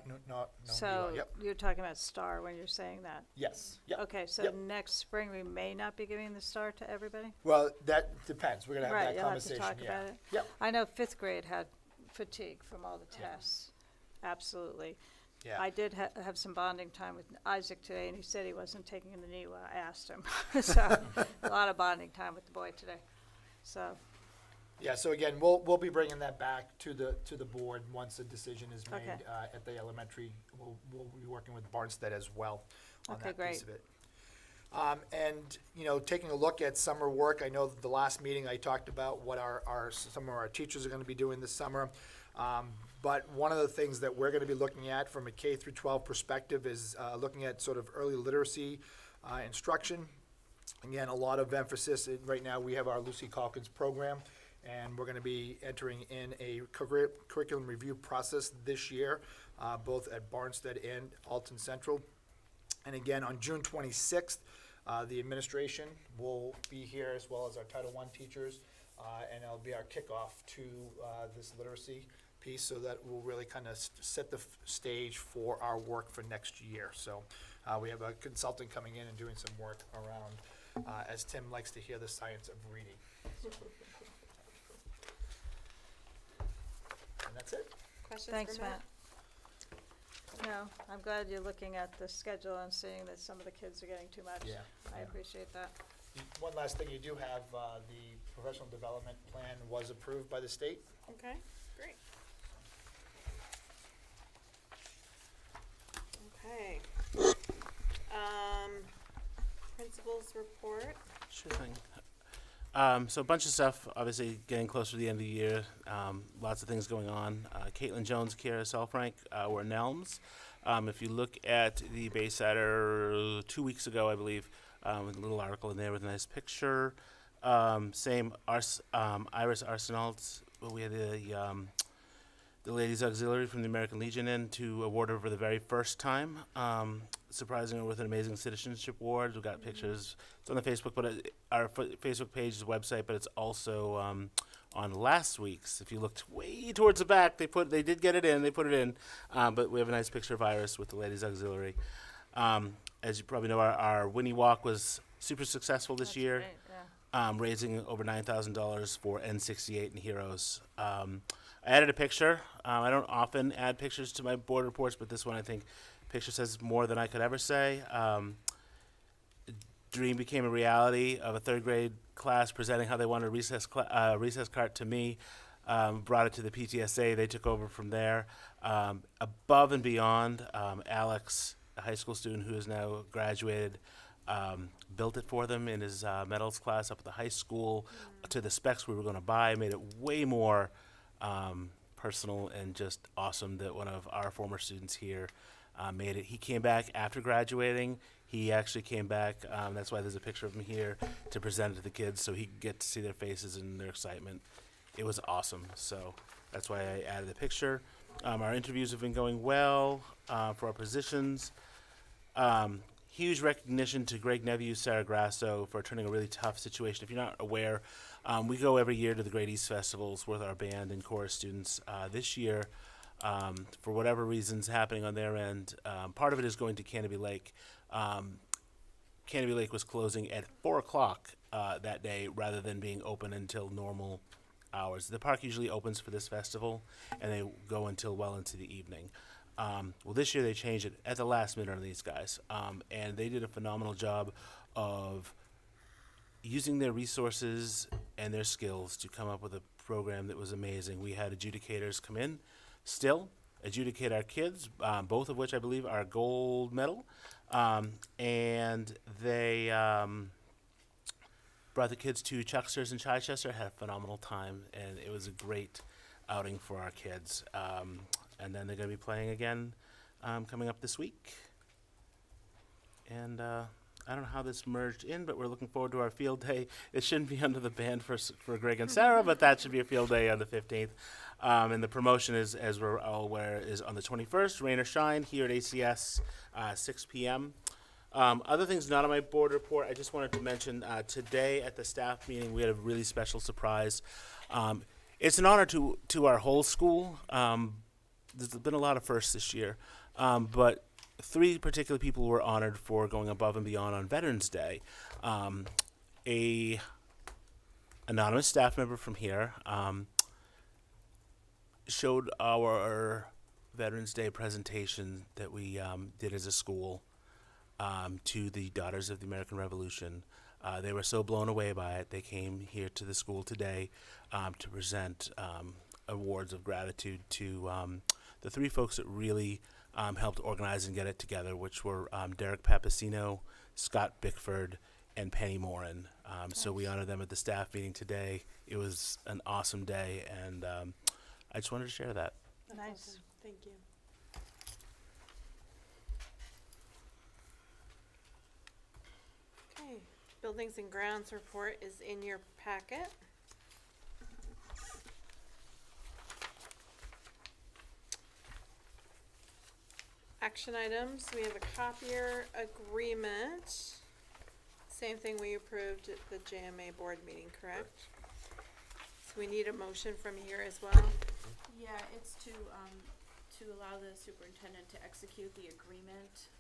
Speaker 3: So
Speaker 9: yep,
Speaker 3: you're talking about STAR when you're saying that.
Speaker 9: yes, yep.
Speaker 3: Okay, so
Speaker 9: Yep.
Speaker 3: next spring, we may not be giving the STAR to everybody?
Speaker 9: Well, that depends, we're gonna have
Speaker 3: Right,
Speaker 9: that
Speaker 3: you'll have to
Speaker 9: conversation,
Speaker 3: talk
Speaker 9: yeah.
Speaker 3: about it.
Speaker 9: Yep,
Speaker 3: I know 5th grade had fatigue from all the
Speaker 9: Yeah.
Speaker 3: tests. Absolutely.
Speaker 9: yeah.
Speaker 3: I did have some bonding time with Isaac today, and he said he wasn't taking the NEWA. I asked him. So a lot of bonding time with the boy today. So,
Speaker 9: Yeah, so again, we'll be bringing that back to the board once a decision is made
Speaker 3: Okay.
Speaker 9: at the elementary. We'll be working with Barnstead as well on
Speaker 3: Okay,
Speaker 9: that piece
Speaker 3: great.
Speaker 9: of it. And, you know, taking a look at summer work, I know that the last meeting I talked about what some of our teachers are gonna be doing this summer. But one of the things that we're gonna be looking at from a K through 12 perspective is looking at sort of early literacy instruction. Again, a lot of emphasis, right now we have our Lucy Calkins program, and we're gonna be entering in a curriculum review process this year, both at Barnstead and Alton Central. And again, on June 26th, the administration will be here, as well as our Title I teachers, and it'll be our kickoff to this literacy piece, so that will really kind of set the stage for our work for next year. So we have a consultant coming in and doing some work around, as Tim likes to hear, the science of reading. And that's it.
Speaker 1: Questions
Speaker 3: thanks,
Speaker 1: for
Speaker 3: Matt. No, I'm glad you're looking at the schedule and seeing that some of the kids are getting too much.
Speaker 9: Yeah.
Speaker 3: I appreciate that.
Speaker 9: One last thing, you do have, the professional development plan was approved by the state.
Speaker 1: Okay, great. Okay. office report.
Speaker 5: Sure thing. So a bunch of stuff, obviously getting closer to the end of the year. Lots of things going on. Caitlin Jones, Kira Selfrank were in Elms. If you look at the Baysider 2 weeks ago, I believe, with a little article in there with a nice picture. Same Iris Arsenault. We had the Ladies Auxiliary from the American Legion in to award her for the very first time, surprising her with an amazing citizenship award. We've got pictures. It's on the Facebook, but our Facebook page is a website, but it's also on last week's. If you looked way towards the back, they did get it in. They put it in, but we have a nice picture of Iris with the Ladies Auxiliary. As you probably know, our Winnie Walk was super successful this
Speaker 3: That's
Speaker 5: year,
Speaker 3: great, yeah.
Speaker 5: raising over $9,000 for N68 and Heroes. I added a picture. I don't often add pictures to my board reports, but this one I think picture says more than I could ever say. Dream became a reality of a third grade class presenting how they wanted a recess cart to me. Brought it to the PTSA. They took over from there. Above and beyond, Alex, a high school student who has now graduated, built it for them in his medals class up at the high school to the specs we were going to buy. Made it way more personal and just awesome that one of our former students here made it. He came back after graduating. He actually came back, that's why there's a picture of him here, to present it to the kids so he could get to see their faces and their excitement. It was awesome, so that's why I added the picture. Our interviews have been going well for our positions. Huge recognition to Greg Nephew, Sarah Grasso for turning a really tough situation. If you're not aware, we go every year to the Great East Festivals with our band and chorus students. This year, for whatever reasons happening on their end, part of it is going to Canopy Lake. Canopy Lake was closing at 4 o'clock that day rather than being open until normal hours. The park usually opens for this festival, and they go until well into the evening. Well, this year they changed it at the last minute on these guys, and they did a phenomenal job of using their resources and their skills to come up with a program that was amazing. We had adjudicators come in, still adjudicate our kids, both of which I believe are gold medal, and they brought the kids to Chuckster's in Chichester, had a phenomenal time, and it was a great outing for our kids. And then they're going to be playing again coming up this week. And I don't know how this merged in, but we're looking forward to our field day. It shouldn't be under the band for Greg and Sarah, but that should be a field day on the 15th. And the promotion is, as we're all aware, is on the 21st, rain or shine, here at ACS, 6 p.m. Other things not on my board report, I just wanted to mention today at the staff meeting, we had a really special surprise. It's an honor to our whole school. There's been a lot of firsts this year, but 3 particular people were honored for going above and beyond on Veterans Day. A anonymous staff member from here showed our Veterans Day presentation that we did as a school to the Daughters of the American Revolution. They were so blown away by it, they came here to the school today to present awards of gratitude to the 3 folks that really helped organize and get it together, which were Derek Papasino, Scott Bickford, and Penny Morin. So we honor them at the staff meeting today. It was an awesome day, and I just wanted to share that.
Speaker 1: That's
Speaker 3: Nice.
Speaker 1: awesome. Thank you. Okay, buildings and grounds report is in your packet. Action items, we have a copier agreement. Same thing we approved at the JMA board meeting, correct? So we need a motion from here as well.
Speaker 6: Yeah, it's to allow the superintendent to execute the agreement,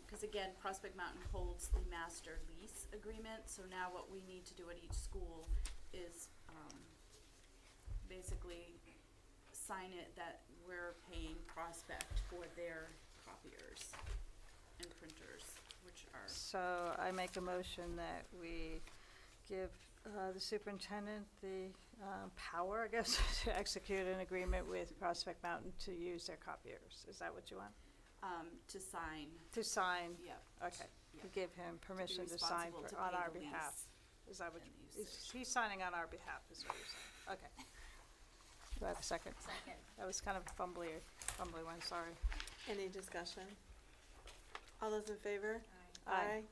Speaker 6: cause again, Prospect Mountain holds the master lease agreement, so now what we need to do at each school is, basically sign it that we're paying Prospect for their copiers and printers, which are,
Speaker 3: So I make a motion that we give the superintendent the power, I guess, to execute an agreement with Prospect Mountain to use their copiers. Is that what you want?
Speaker 6: to sign,
Speaker 3: To sign,
Speaker 6: yep.
Speaker 3: okay,
Speaker 6: Yeah.
Speaker 3: to give him permission to sign
Speaker 6: responsible to
Speaker 3: on
Speaker 6: pay
Speaker 3: our
Speaker 6: the
Speaker 3: behalf.
Speaker 6: lease
Speaker 3: Is that what,
Speaker 6: and the usage.
Speaker 3: he's signing on our behalf, is what you're saying, okay. Do I have a second?
Speaker 8: Second.
Speaker 3: That was kind of a fumbly one, sorry.
Speaker 1: Any discussion? All those in favor?
Speaker 3: Aye.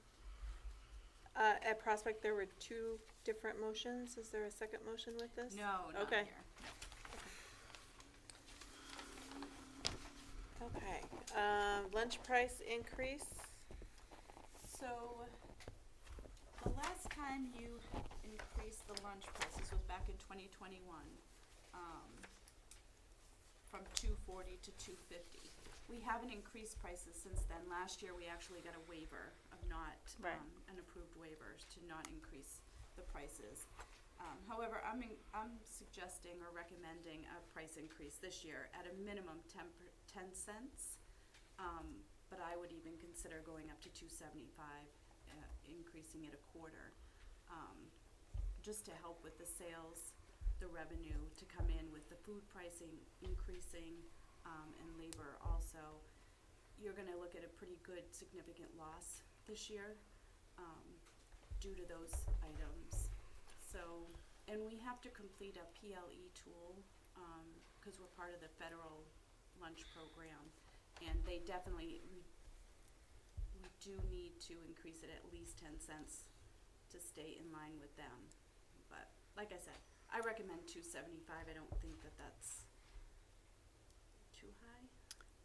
Speaker 1: At Prospect, there were two different motions. Is there a second motion with this?
Speaker 6: No, not
Speaker 1: Okay.
Speaker 6: here.
Speaker 1: Okay, lunch price increase.
Speaker 6: So, the last time you increased the lunch prices was back in 2021, from $2.40 to $2.50. We haven't increased prices since then. Last year, we actually got a waiver of not,
Speaker 3: Right.
Speaker 6: an approved waiver to not increase the prices. However, I'm suggesting or recommending a price increase this year at a minimum 10 cents. But I would even consider going up to $2.75, increasing it a quarter, just to help with the sales, the revenue to come in with the food pricing increasing, and labor also. You're gonna look at a pretty good significant loss this year, due to those items. So, and we have to complete a PLE tool, cause we're part of the federal lunch program. And they definitely, we do need to increase it at least 10 cents to stay in line with them. But, like I said, I recommend $2.75. I don't think that that's too high.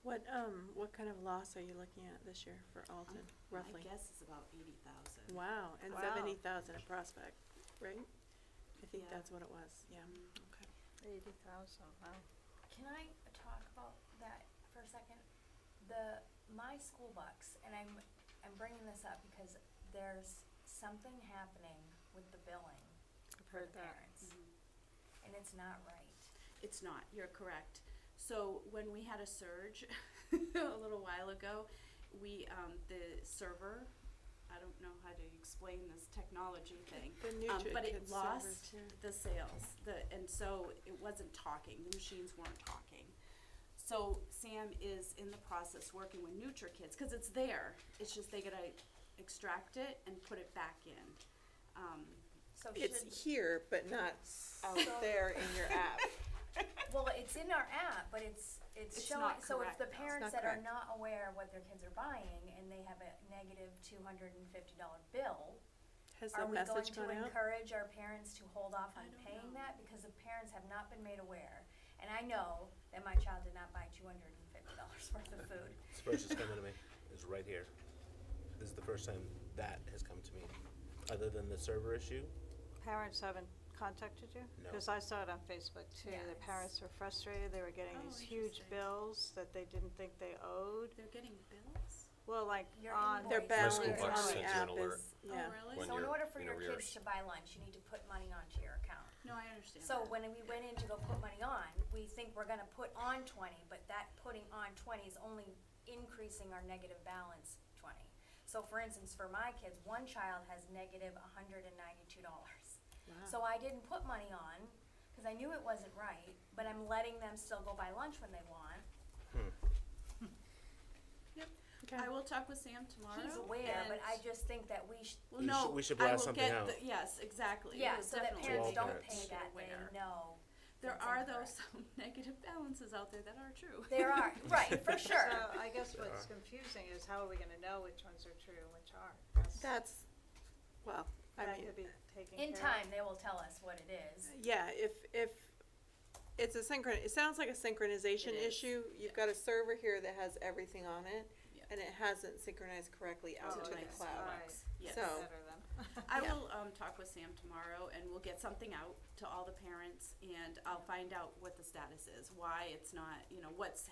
Speaker 1: What kind of loss are you looking at this year for Alton, roughly?
Speaker 6: My guess is about 80,000.
Speaker 1: Wow, and
Speaker 3: Wow.
Speaker 1: 70,000 at Prospect, right? I think
Speaker 6: Yeah.
Speaker 1: that's what it was, yeah, okay.
Speaker 3: 80,000, wow.
Speaker 8: Can I talk about that for a second? My school bucks, and I'm bringing this up because there's something happening with the billing
Speaker 3: I've
Speaker 8: for
Speaker 3: heard
Speaker 8: the
Speaker 3: that.
Speaker 8: parents,
Speaker 6: Mhm.
Speaker 8: and it's not right.
Speaker 6: It's not, you're correct. So when we had a surge a little while ago, we, the server, I don't know how to explain this technology thing.
Speaker 1: The
Speaker 6: But
Speaker 1: NutriKid
Speaker 6: it lost
Speaker 1: servers, yeah.
Speaker 6: the sales, and so it wasn't talking, the machines weren't talking. So Sam is in the process working with NutriKids, cause it's there, it's just they gotta extract it and put it back in.
Speaker 8: So
Speaker 1: It's
Speaker 8: should,
Speaker 1: here, but not out
Speaker 8: So-
Speaker 1: there in your app.
Speaker 8: well, it's in our app, but it's
Speaker 6: It's
Speaker 8: showing,
Speaker 6: not
Speaker 8: so if
Speaker 6: correct,
Speaker 8: the
Speaker 6: though.
Speaker 8: parents
Speaker 1: not
Speaker 8: that are
Speaker 1: correct.
Speaker 8: not aware of what their kids are buying and they have a negative $250 bill,
Speaker 1: Has
Speaker 8: are
Speaker 1: the
Speaker 8: we going
Speaker 1: message
Speaker 8: to
Speaker 1: gone out?
Speaker 8: encourage our parents to hold off
Speaker 6: I
Speaker 8: on
Speaker 6: don't
Speaker 8: paying
Speaker 6: know.
Speaker 8: that? Because the parents have not been made aware. And I know that my child did not buy $250 worth of food.
Speaker 5: This first is coming to me, is right here. This is the first time that has come to me, other than the server issue.
Speaker 3: Parents haven't contacted you?
Speaker 5: No.
Speaker 3: Because I saw it on Facebook too.
Speaker 8: Yeah,
Speaker 3: The
Speaker 8: it's-
Speaker 3: parents were frustrated. They were getting
Speaker 6: Oh,
Speaker 3: these huge
Speaker 6: interesting.
Speaker 3: bills that they didn't think they owed.
Speaker 6: They're getting bills?
Speaker 3: Well, like
Speaker 8: Your
Speaker 3: on.
Speaker 1: Their
Speaker 8: invoice.
Speaker 1: balance
Speaker 8: My
Speaker 1: on
Speaker 8: school
Speaker 1: the
Speaker 8: box
Speaker 4: sends you an
Speaker 1: app
Speaker 4: alert.
Speaker 1: is, yeah.
Speaker 6: Oh, really?
Speaker 4: When
Speaker 8: So in
Speaker 4: you're
Speaker 8: order for
Speaker 4: in
Speaker 8: your
Speaker 4: arrears.
Speaker 8: kids to buy lunch, you need to put money onto your account.
Speaker 6: No, I understand
Speaker 8: So
Speaker 6: that.
Speaker 8: when we went in to go put money on, we think we're gonna put on 20, but that putting on 20 is only increasing our negative balance 20. So for instance, for my kids, one child has negative $192.
Speaker 1: Wow.
Speaker 8: So I didn't put money on, cause I knew it wasn't right, but I'm letting them still go buy lunch when they want.
Speaker 1: Okay.
Speaker 6: I will talk with Sam tomorrow.
Speaker 8: He's aware, but
Speaker 6: and-
Speaker 8: I just think that we
Speaker 6: Well,
Speaker 5: We
Speaker 6: no,
Speaker 5: should- we should
Speaker 6: I
Speaker 5: blast
Speaker 6: will
Speaker 5: something
Speaker 6: get
Speaker 5: out.
Speaker 6: the, yes, exactly.
Speaker 8: yeah,
Speaker 6: We'll
Speaker 8: so that
Speaker 6: definitely
Speaker 8: parents
Speaker 6: make
Speaker 8: don't
Speaker 5: parents
Speaker 8: pay that, they
Speaker 6: aware.
Speaker 8: know.
Speaker 6: There
Speaker 8: that's
Speaker 6: are though
Speaker 8: incorrect.
Speaker 6: some negative balances out there that are true.
Speaker 8: There are, right, for sure.
Speaker 3: So I guess
Speaker 5: There
Speaker 3: what's
Speaker 5: are.
Speaker 3: confusing is how are we gonna know which ones are true and which aren't?
Speaker 1: That's, well, I
Speaker 3: That
Speaker 1: mean,
Speaker 3: could be taken care
Speaker 8: In
Speaker 3: of.
Speaker 8: time, they will tell us what it is.
Speaker 1: yeah, if it's a it sounds like a synchronization
Speaker 6: It is,
Speaker 1: issue. You've
Speaker 6: yeah.
Speaker 1: got a server here that has everything on it,
Speaker 6: Yeah.
Speaker 1: and it hasn't synchronized correctly out
Speaker 3: Oh,
Speaker 1: to the
Speaker 3: okay.
Speaker 1: cloud.
Speaker 3: Alright.
Speaker 6: Yes.
Speaker 1: So-
Speaker 3: Better then.
Speaker 6: I
Speaker 1: Yeah.
Speaker 6: will, talk with Sam tomorrow and we'll get something out to all the parents and I'll find out what the status is, why it's not, what's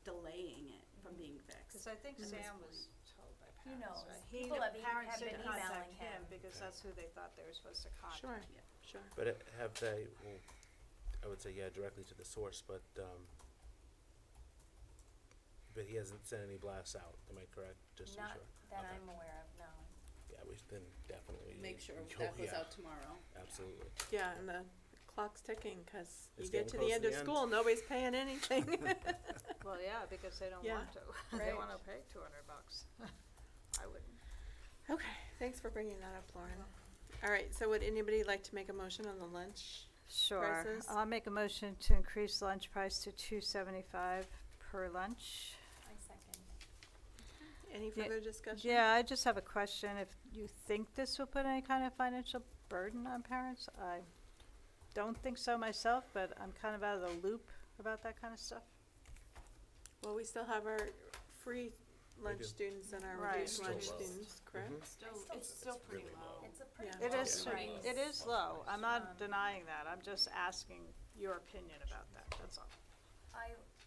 Speaker 6: delaying it from being fixed.
Speaker 3: Cause I think
Speaker 6: at this
Speaker 3: Sam
Speaker 6: point.
Speaker 3: was told by
Speaker 8: Who
Speaker 3: parents,
Speaker 8: knows?
Speaker 3: right?
Speaker 8: People have
Speaker 3: Parents
Speaker 8: been
Speaker 3: didn't
Speaker 8: emailing
Speaker 3: contact him
Speaker 8: him.
Speaker 3: because that's who they thought they were supposed to contact.
Speaker 1: Sure,
Speaker 6: Yeah.
Speaker 1: sure.
Speaker 5: But have they, well, I would say, yeah, directly to the source, but he hasn't sent any blasts out, am I correct? Just to be
Speaker 8: Not
Speaker 5: sure.
Speaker 8: that
Speaker 5: Okay.
Speaker 8: I'm aware of, no.
Speaker 5: Yeah, we then definitely.
Speaker 6: Make sure
Speaker 5: oh,
Speaker 6: that goes
Speaker 5: yeah,
Speaker 6: out tomorrow.
Speaker 5: Absolutely.
Speaker 1: Yeah, and the clock's ticking, cause you
Speaker 5: It's
Speaker 1: get to
Speaker 5: getting
Speaker 1: the
Speaker 5: close
Speaker 1: end
Speaker 5: to
Speaker 1: of
Speaker 5: the end.
Speaker 1: school, nobody's paying anything.
Speaker 3: Well, yeah, because they don't
Speaker 1: Yeah,
Speaker 3: want to. They
Speaker 1: right.
Speaker 3: wanna pay $200. I wouldn't.
Speaker 1: Okay, thanks for bringing that up, Lauren. All right, so would anybody like to make a motion on the lunch?
Speaker 3: Sure.
Speaker 1: Prices?
Speaker 3: I'll make a motion to increase lunch price to $2.75 per lunch.
Speaker 8: I second.
Speaker 1: Any
Speaker 3: Yeah,
Speaker 1: further discussion?
Speaker 3: Yeah, I just have a question. If you think this will put any kind of financial burden on parents, I don't think so myself, but I'm kind of out of the loop about that kind of stuff.
Speaker 1: Well, we still have our free lunch
Speaker 5: do.
Speaker 1: students and our
Speaker 3: Right.
Speaker 1: reduced
Speaker 5: Still
Speaker 1: lunch
Speaker 5: low.
Speaker 1: students, correct?
Speaker 6: It's still pretty
Speaker 4: really
Speaker 6: low.
Speaker 8: It's a pretty
Speaker 1: Yeah.
Speaker 3: It
Speaker 8: low
Speaker 3: is,
Speaker 8: price.
Speaker 3: it is low. I'm
Speaker 8: Um,
Speaker 3: not denying that. I'm just asking your opinion about that, that's all.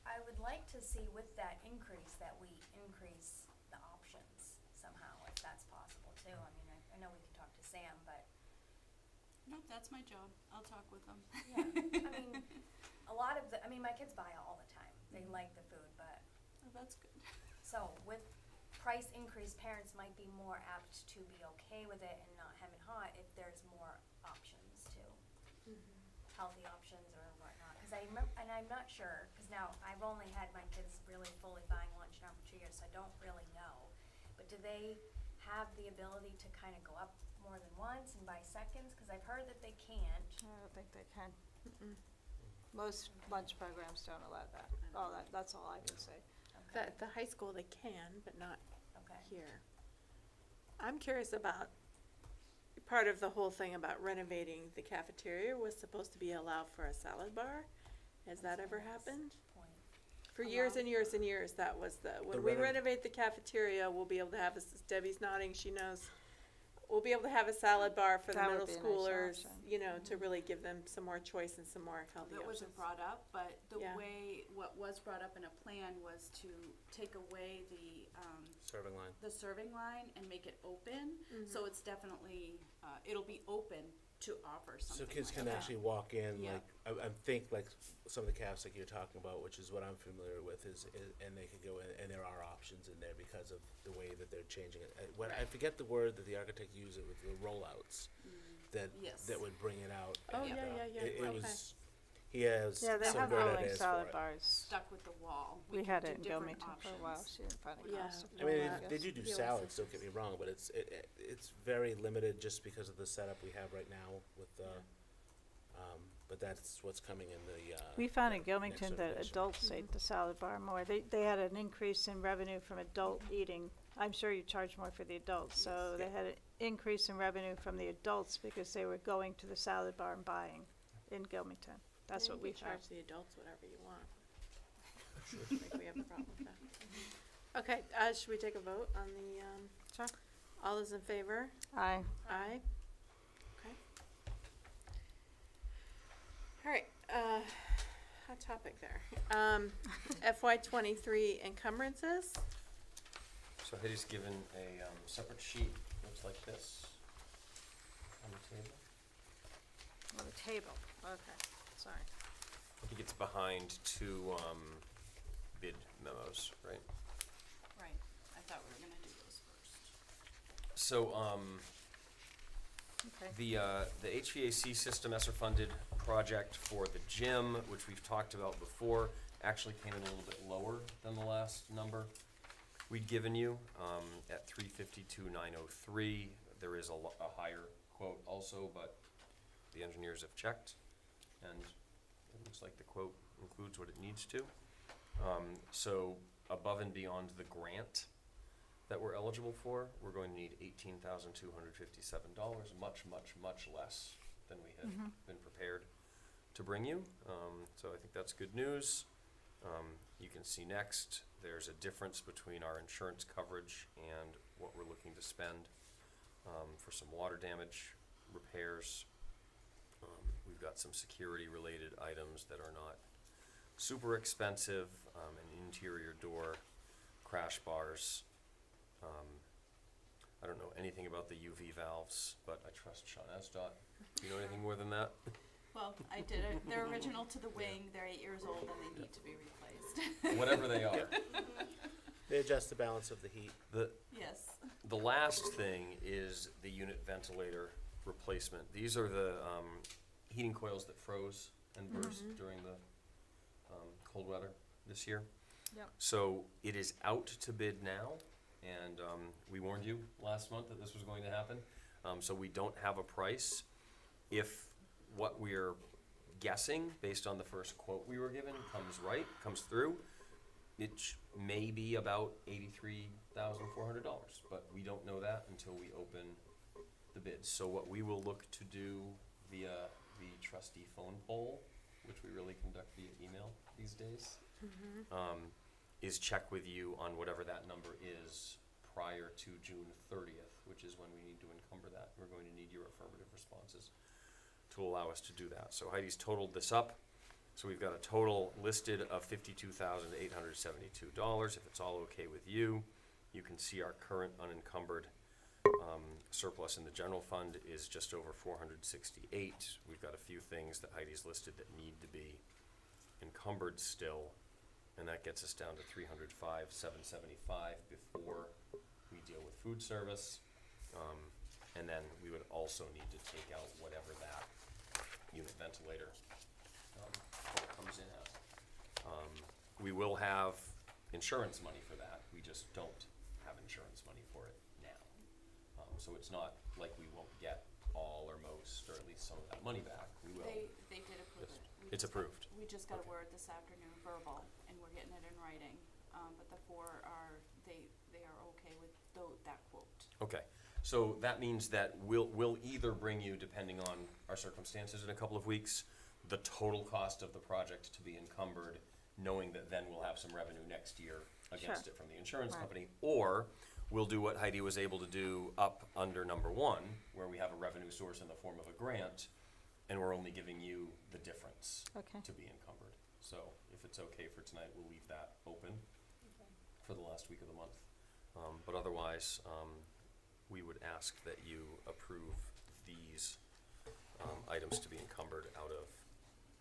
Speaker 8: I would like to see with that increase that we increase the options somehow, if that's possible too. I mean, I know we can talk to Sam, but
Speaker 6: Nope, that's my job. I'll talk with them.
Speaker 8: yeah, I mean, a lot of my kids buy all the time. They like the food, but,
Speaker 6: Oh, that's good.
Speaker 8: so with price increase, parents might be more apt to be okay with it and not hem and haw if there's more options too. Healthy options or whatnot, cause and I'm not sure, cause now I've only had my kids really fully buying lunch now for 2 years, so I don't really know. But do they have the ability to kinda go up more than once and buy seconds? Cause I've heard that they can't.
Speaker 3: I don't think they can. Most lunch programs don't allow that. Oh, that's all I can say.
Speaker 8: Okay,
Speaker 1: The high school, they can, but not
Speaker 8: okay.
Speaker 1: here. I'm curious about, part of the whole thing about renovating the cafeteria was supposed to be allow for a salad bar. Has that ever happened?
Speaker 8: Point.
Speaker 1: For years
Speaker 8: Allow-
Speaker 1: and years and years, that was when we renovate the cafeteria, we'll be able to have, Debbie's nodding, she knows. We'll be able to have a salad bar for the
Speaker 3: That
Speaker 1: middle
Speaker 3: would be a nice
Speaker 1: schoolers,
Speaker 3: option.
Speaker 1: you know, to really give them some more choice and some more healthy
Speaker 6: That
Speaker 1: options.
Speaker 6: wasn't brought up, but the
Speaker 1: Yeah.
Speaker 6: way, what was brought up in a plan was to take away
Speaker 5: Serving line.
Speaker 6: the serving line and make it open. So it's definitely, it'll be open to offer
Speaker 5: So
Speaker 6: something
Speaker 5: kids
Speaker 6: like
Speaker 5: can
Speaker 6: that.
Speaker 5: actually walk in,
Speaker 6: Yeah.
Speaker 5: like, I think like some of the calves like you're talking about, which is what I'm familiar with, is and they could go in, and there are options in there because of the way that they're changing it. I forget the word that the architect used, it with the rollouts,
Speaker 6: Yes.
Speaker 5: that would bring it out.
Speaker 1: Oh,
Speaker 5: and,
Speaker 1: yeah, yeah,
Speaker 5: It
Speaker 1: okay.
Speaker 5: was, he has
Speaker 3: Yeah, they
Speaker 5: some
Speaker 3: have
Speaker 5: great
Speaker 3: rolling
Speaker 5: ideas for
Speaker 3: salad
Speaker 5: it.
Speaker 3: bars.
Speaker 6: Stuck with the wall.
Speaker 3: We
Speaker 6: can
Speaker 3: had
Speaker 6: do
Speaker 3: it in
Speaker 6: different
Speaker 3: Gilmington for a while.
Speaker 6: options.
Speaker 3: She didn't find it
Speaker 1: Yeah.
Speaker 3: cost
Speaker 5: I mean,
Speaker 1: Rollout.
Speaker 5: they do
Speaker 1: Yes.
Speaker 5: salads, don't get me wrong, but it's very limited just because of the setup we have right now with the, but that's what's coming in the,
Speaker 3: We found in
Speaker 5: next
Speaker 3: Gilmington that
Speaker 5: iteration.
Speaker 3: adults ate the salad bar more. They had an increase in revenue from adult eating. I'm sure you charge more for the adults, so they had an increase in revenue from the adults because they were going to the salad bar and buying in Gilmington. That's
Speaker 1: Yeah,
Speaker 3: what
Speaker 1: you
Speaker 3: we
Speaker 1: can
Speaker 3: found.
Speaker 1: charge the adults whatever you want. I think we have a problem with that. Okay, should we take a vote on the,
Speaker 3: Sure.
Speaker 1: all those in favor?
Speaker 3: Aye.
Speaker 1: Aye. Okay. All right, hot topic there. FY '23 encumbrances.
Speaker 4: So Heidi's given a separate sheet, looks like this, on the table.
Speaker 3: On the table, okay, sorry.
Speaker 4: I think it's behind two bid memos, right?
Speaker 6: Right. I thought we were gonna do those first.
Speaker 4: So,
Speaker 3: Okay.
Speaker 4: the HVAC system ESSER-funded project for the gym, which we've talked about before, actually came in a little bit lower than the last number we'd given you, at 352,903. There is a higher quote also, but the engineers have checked, and it looks like the quote includes what it needs to. So above and beyond the grant that we're eligible for, we're going to need $18,257, much, much, much less than we had been prepared to bring you. So I think that's good news. You can see next, there's a difference between our insurance coverage and what we're looking to spend for some water damage repairs. We've got some security-related items that are not super expensive, an interior door, crash bars. I don't know anything about the UV valves, but I trust Sean Esdot. Do you know anything more than that?
Speaker 6: Well, I did it. They're original to the wing. They're 8 years old and they need to be replaced.
Speaker 4: Whatever they are.
Speaker 5: They adjust the balance of the heat.
Speaker 6: Yes.
Speaker 4: The last thing is the unit ventilator replacement. These are the heating coils that froze and burst during the cold weather this year.
Speaker 3: Yep.
Speaker 4: So it is out to bid now, and we warned you last month that this was going to happen. So we don't have a price. If what we're guessing, based on the first quote we were given, comes through, it may be about $83,400, but we don't know that until we open the bids. So what we will look to do via the trustee phone poll, which we really conduct via email these days, is check with you on whatever that number is prior to June 30th, which is when we need to encumber that. We're going to need your affirmative responses to allow us to do that. So Heidi's totaled this up. So we've got a total listed of $52,872. If it's all okay with you, you can see our current unencumbered surplus in the general fund is just over 468. We've got a few things that Heidi's listed that need to be encumbered still, and that gets us down to $305,775 before we deal with food service. And then we would also need to take out whatever that unit ventilator comes in at. We will have insurance money for that. We just don't have insurance money for it now. So it's not like we won't get all or most, or at least some of that money back. We will.
Speaker 6: They did approve
Speaker 4: Yes.
Speaker 6: it.
Speaker 4: It's approved.
Speaker 6: We just got a
Speaker 4: Okay.
Speaker 6: word this afternoon, verbal, and we're getting it in writing. But the four are, they are okay with that quote.
Speaker 4: Okay, so that means that we'll either bring you, depending on our circumstances in a couple of weeks, the total cost of the project to be encumbered, knowing that then we'll have some revenue next year against
Speaker 3: Sure.
Speaker 4: it from the insurance
Speaker 3: Right.
Speaker 4: company, or we'll do what Heidi was able to do up under number 1, where we have a revenue source in the form of a grant, and we're only giving you the difference
Speaker 3: Okay.
Speaker 4: to be encumbered. So if it's okay for tonight, we'll leave that open for the last week of the month. But otherwise, we would ask that you approve these items to be encumbered out of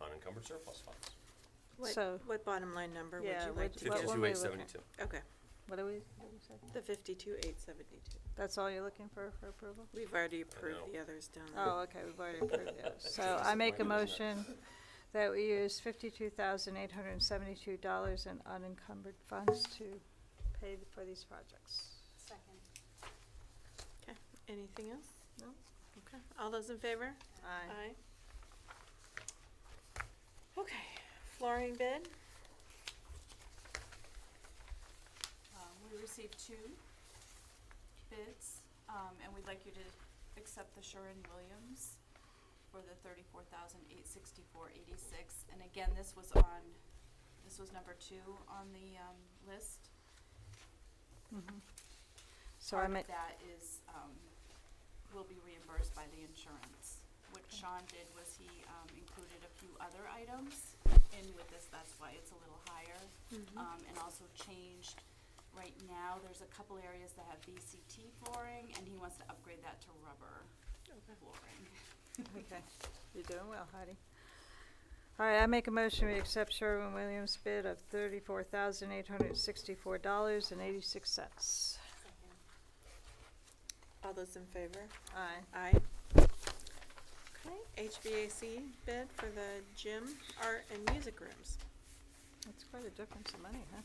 Speaker 4: unencumbered surplus funds.
Speaker 3: So-
Speaker 1: What bottom line number would
Speaker 3: Yeah,
Speaker 1: you like
Speaker 3: what-
Speaker 1: to
Speaker 3: what
Speaker 1: give?
Speaker 3: one we looking-
Speaker 4: 52,872.
Speaker 1: Okay,
Speaker 3: What do we say?
Speaker 1: the 52,872.
Speaker 3: That's all you're looking for approval?
Speaker 1: We've already
Speaker 4: know.
Speaker 1: approved the others down.
Speaker 3: Oh, okay, we've already approved those. So I make a motion that we use $52,872 in unencumbered funds to pay for these projects.
Speaker 8: Second.
Speaker 1: Okay, anything else?
Speaker 3: No.
Speaker 1: Okay, all those in favor?
Speaker 3: Aye.
Speaker 1: Okay, flooring bid.
Speaker 6: We received 2 bids, and we'd like you to accept the Sherwin-Williams for the $34,864.86. And again, this was number 2 on the list.
Speaker 3: So I
Speaker 6: Part
Speaker 3: make,
Speaker 6: of that is, will be reimbursed by the insurance. What Sean did was he included a few other items in with this, that's why it's a little higher. And also changed, right now, there's a couple areas that have VCT flooring, and he wants to upgrade that to rubber flooring.
Speaker 3: okay, you're doing well, Heidi. All right, I make a motion we accept Sherwin-Williams bid of $34,864.86.
Speaker 8: Second.
Speaker 1: All those in favor?
Speaker 3: Aye.
Speaker 1: Aye. Okay, HVAC bid for the gym, art, and music rooms.
Speaker 3: That's quite a difference in money, huh?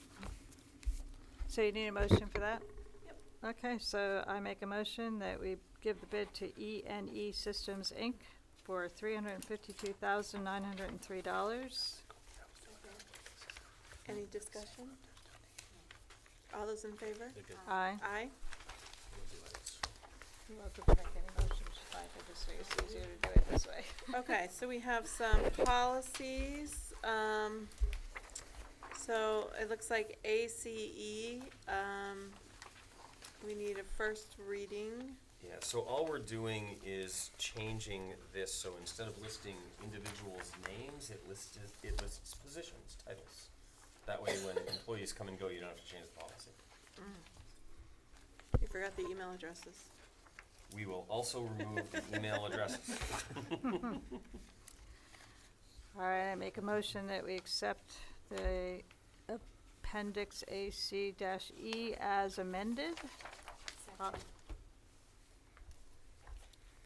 Speaker 3: So you need a motion for that?
Speaker 6: Yep.
Speaker 3: Okay, so I make a motion that we give the bid to E&E Systems, Inc. for $352,903.
Speaker 1: Any discussion? All those in favor?
Speaker 5: They're good.
Speaker 3: Aye.
Speaker 1: Aye.
Speaker 3: You're welcome to make any motions you like, I just think it's easier to do it this way.
Speaker 1: Okay, so we have some policies. So it looks like ACE, we need a first reading.
Speaker 4: Yeah, so all we're doing is changing this, so instead of listing individuals' names, it lists positions, titles. That way, when employees come and go, you don't have to change the policy.
Speaker 1: You forgot the email addresses.
Speaker 4: We will also remove the email addresses.
Speaker 3: All right, I make a motion that we accept the Appendix AC-E as amended.
Speaker 8: Second.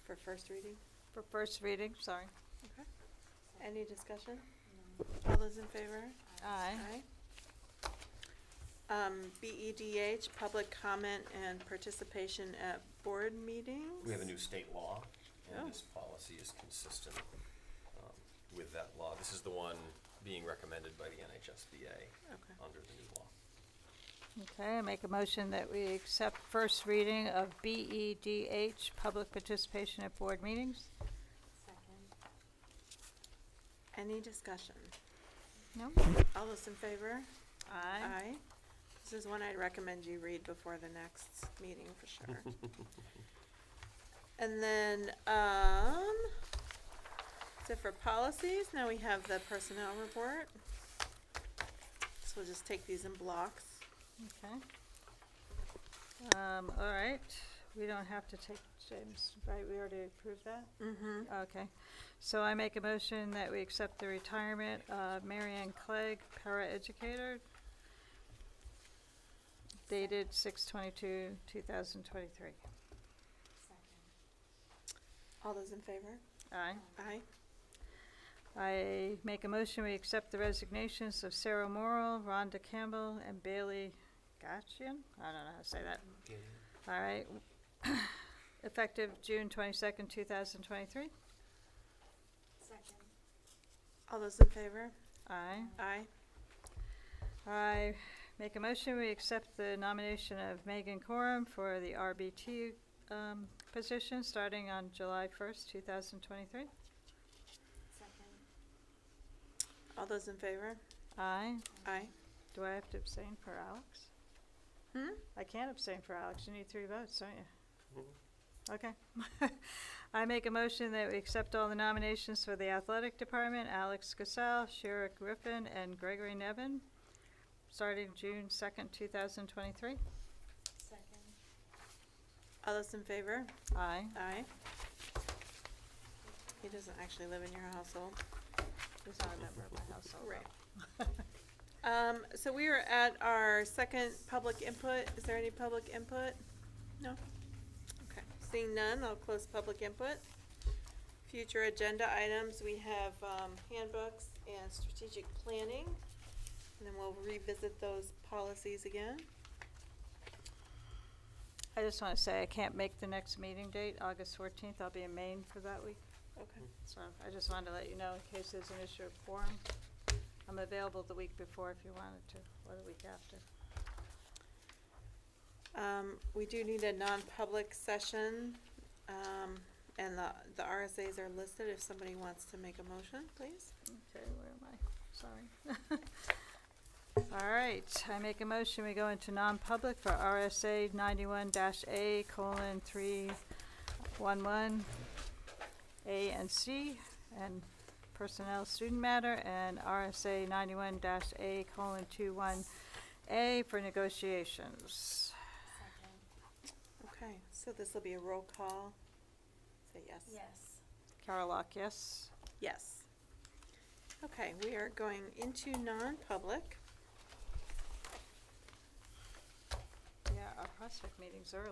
Speaker 1: For first reading?
Speaker 3: For first reading, sorry.
Speaker 1: Okay. Any discussion? All those in favor?
Speaker 3: Aye.
Speaker 1: BEDH, public comment and participation at board meetings.
Speaker 4: We have a new state law,
Speaker 1: Oh.
Speaker 4: and this policy is consistent with that law. This is the one being recommended by the NHSBA
Speaker 1: Okay.
Speaker 4: under the new law.
Speaker 3: Okay, I make a motion that we accept first reading of BEDH, public participation at board meetings.
Speaker 6: Second.
Speaker 1: Any discussion?
Speaker 3: No?
Speaker 1: All those in favor?
Speaker 3: Aye.
Speaker 1: This is one I'd recommend you read before the next meeting for sure. And then, so for policies, now we have the personnel report. So we'll just take these in blocks.
Speaker 3: Okay. All right, we don't have to take James, right, we already approved that?
Speaker 1: Mm-hmm.
Speaker 3: Okay, so I make a motion that we accept the retirement of Mary Ann Clegg, paraeducator, dated 6/22/2023.
Speaker 1: All those in favor?
Speaker 3: Aye.
Speaker 1: Aye.
Speaker 3: I make a motion, we accept the resignations of Sarah Morrill, Rhonda Campbell, and Bailey Gatchian? I don't know how to say that. All right. Effective June 22nd, 2023.
Speaker 6: Second.
Speaker 1: All those in favor?
Speaker 3: Aye.
Speaker 1: Aye.
Speaker 3: I make a motion, we accept the nomination of Megan Coram for the RBT position starting on July 1st, 2023.
Speaker 6: Second.
Speaker 1: All those in favor?
Speaker 3: Aye.
Speaker 1: Aye.
Speaker 3: Do I have to abstain for Alex? I can't abstain for Alex. You need 3 votes, don't you? Okay. I make a motion that we accept all the nominations for the athletic department, Alex Casal, Shira Griffin, and Gregory Nevin, starting June 2nd, 2023.
Speaker 6: Second.
Speaker 1: All those in favor?
Speaker 3: Aye.
Speaker 1: Aye. He doesn't actually live in your household.
Speaker 3: He's not a member of my household.
Speaker 1: Right. So we are at our second public input. Is there any public input? No? Okay. Seeing none, I'll close public input. Future agenda items, we have handbooks and strategic planning. And then we'll revisit those policies again.
Speaker 3: I just want to say I can't make the next meeting date, August 14th. I'll be in Maine for that week.
Speaker 1: Okay.
Speaker 3: So I just wanted to let you know in case there's an issue of quorum. I'm available the week before if you wanted to, or the week after.
Speaker 1: We do need a non-public session, and the RSAs are listed if somebody wants to make a motion, please.
Speaker 3: Okay, where am I? Sorry. All right, I make a motion, we go into non-public for RSA 91-A:311, A and C, and personnel student matter, and RSA 91-A:21A for negotiations.
Speaker 6: Second.
Speaker 1: Okay, so this will be a roll call. Say yes.
Speaker 6: Yes.
Speaker 3: Carol Lock, yes?
Speaker 1: Yes. Okay, we are going into non-public.
Speaker 3: Yeah, our prospect meeting's early.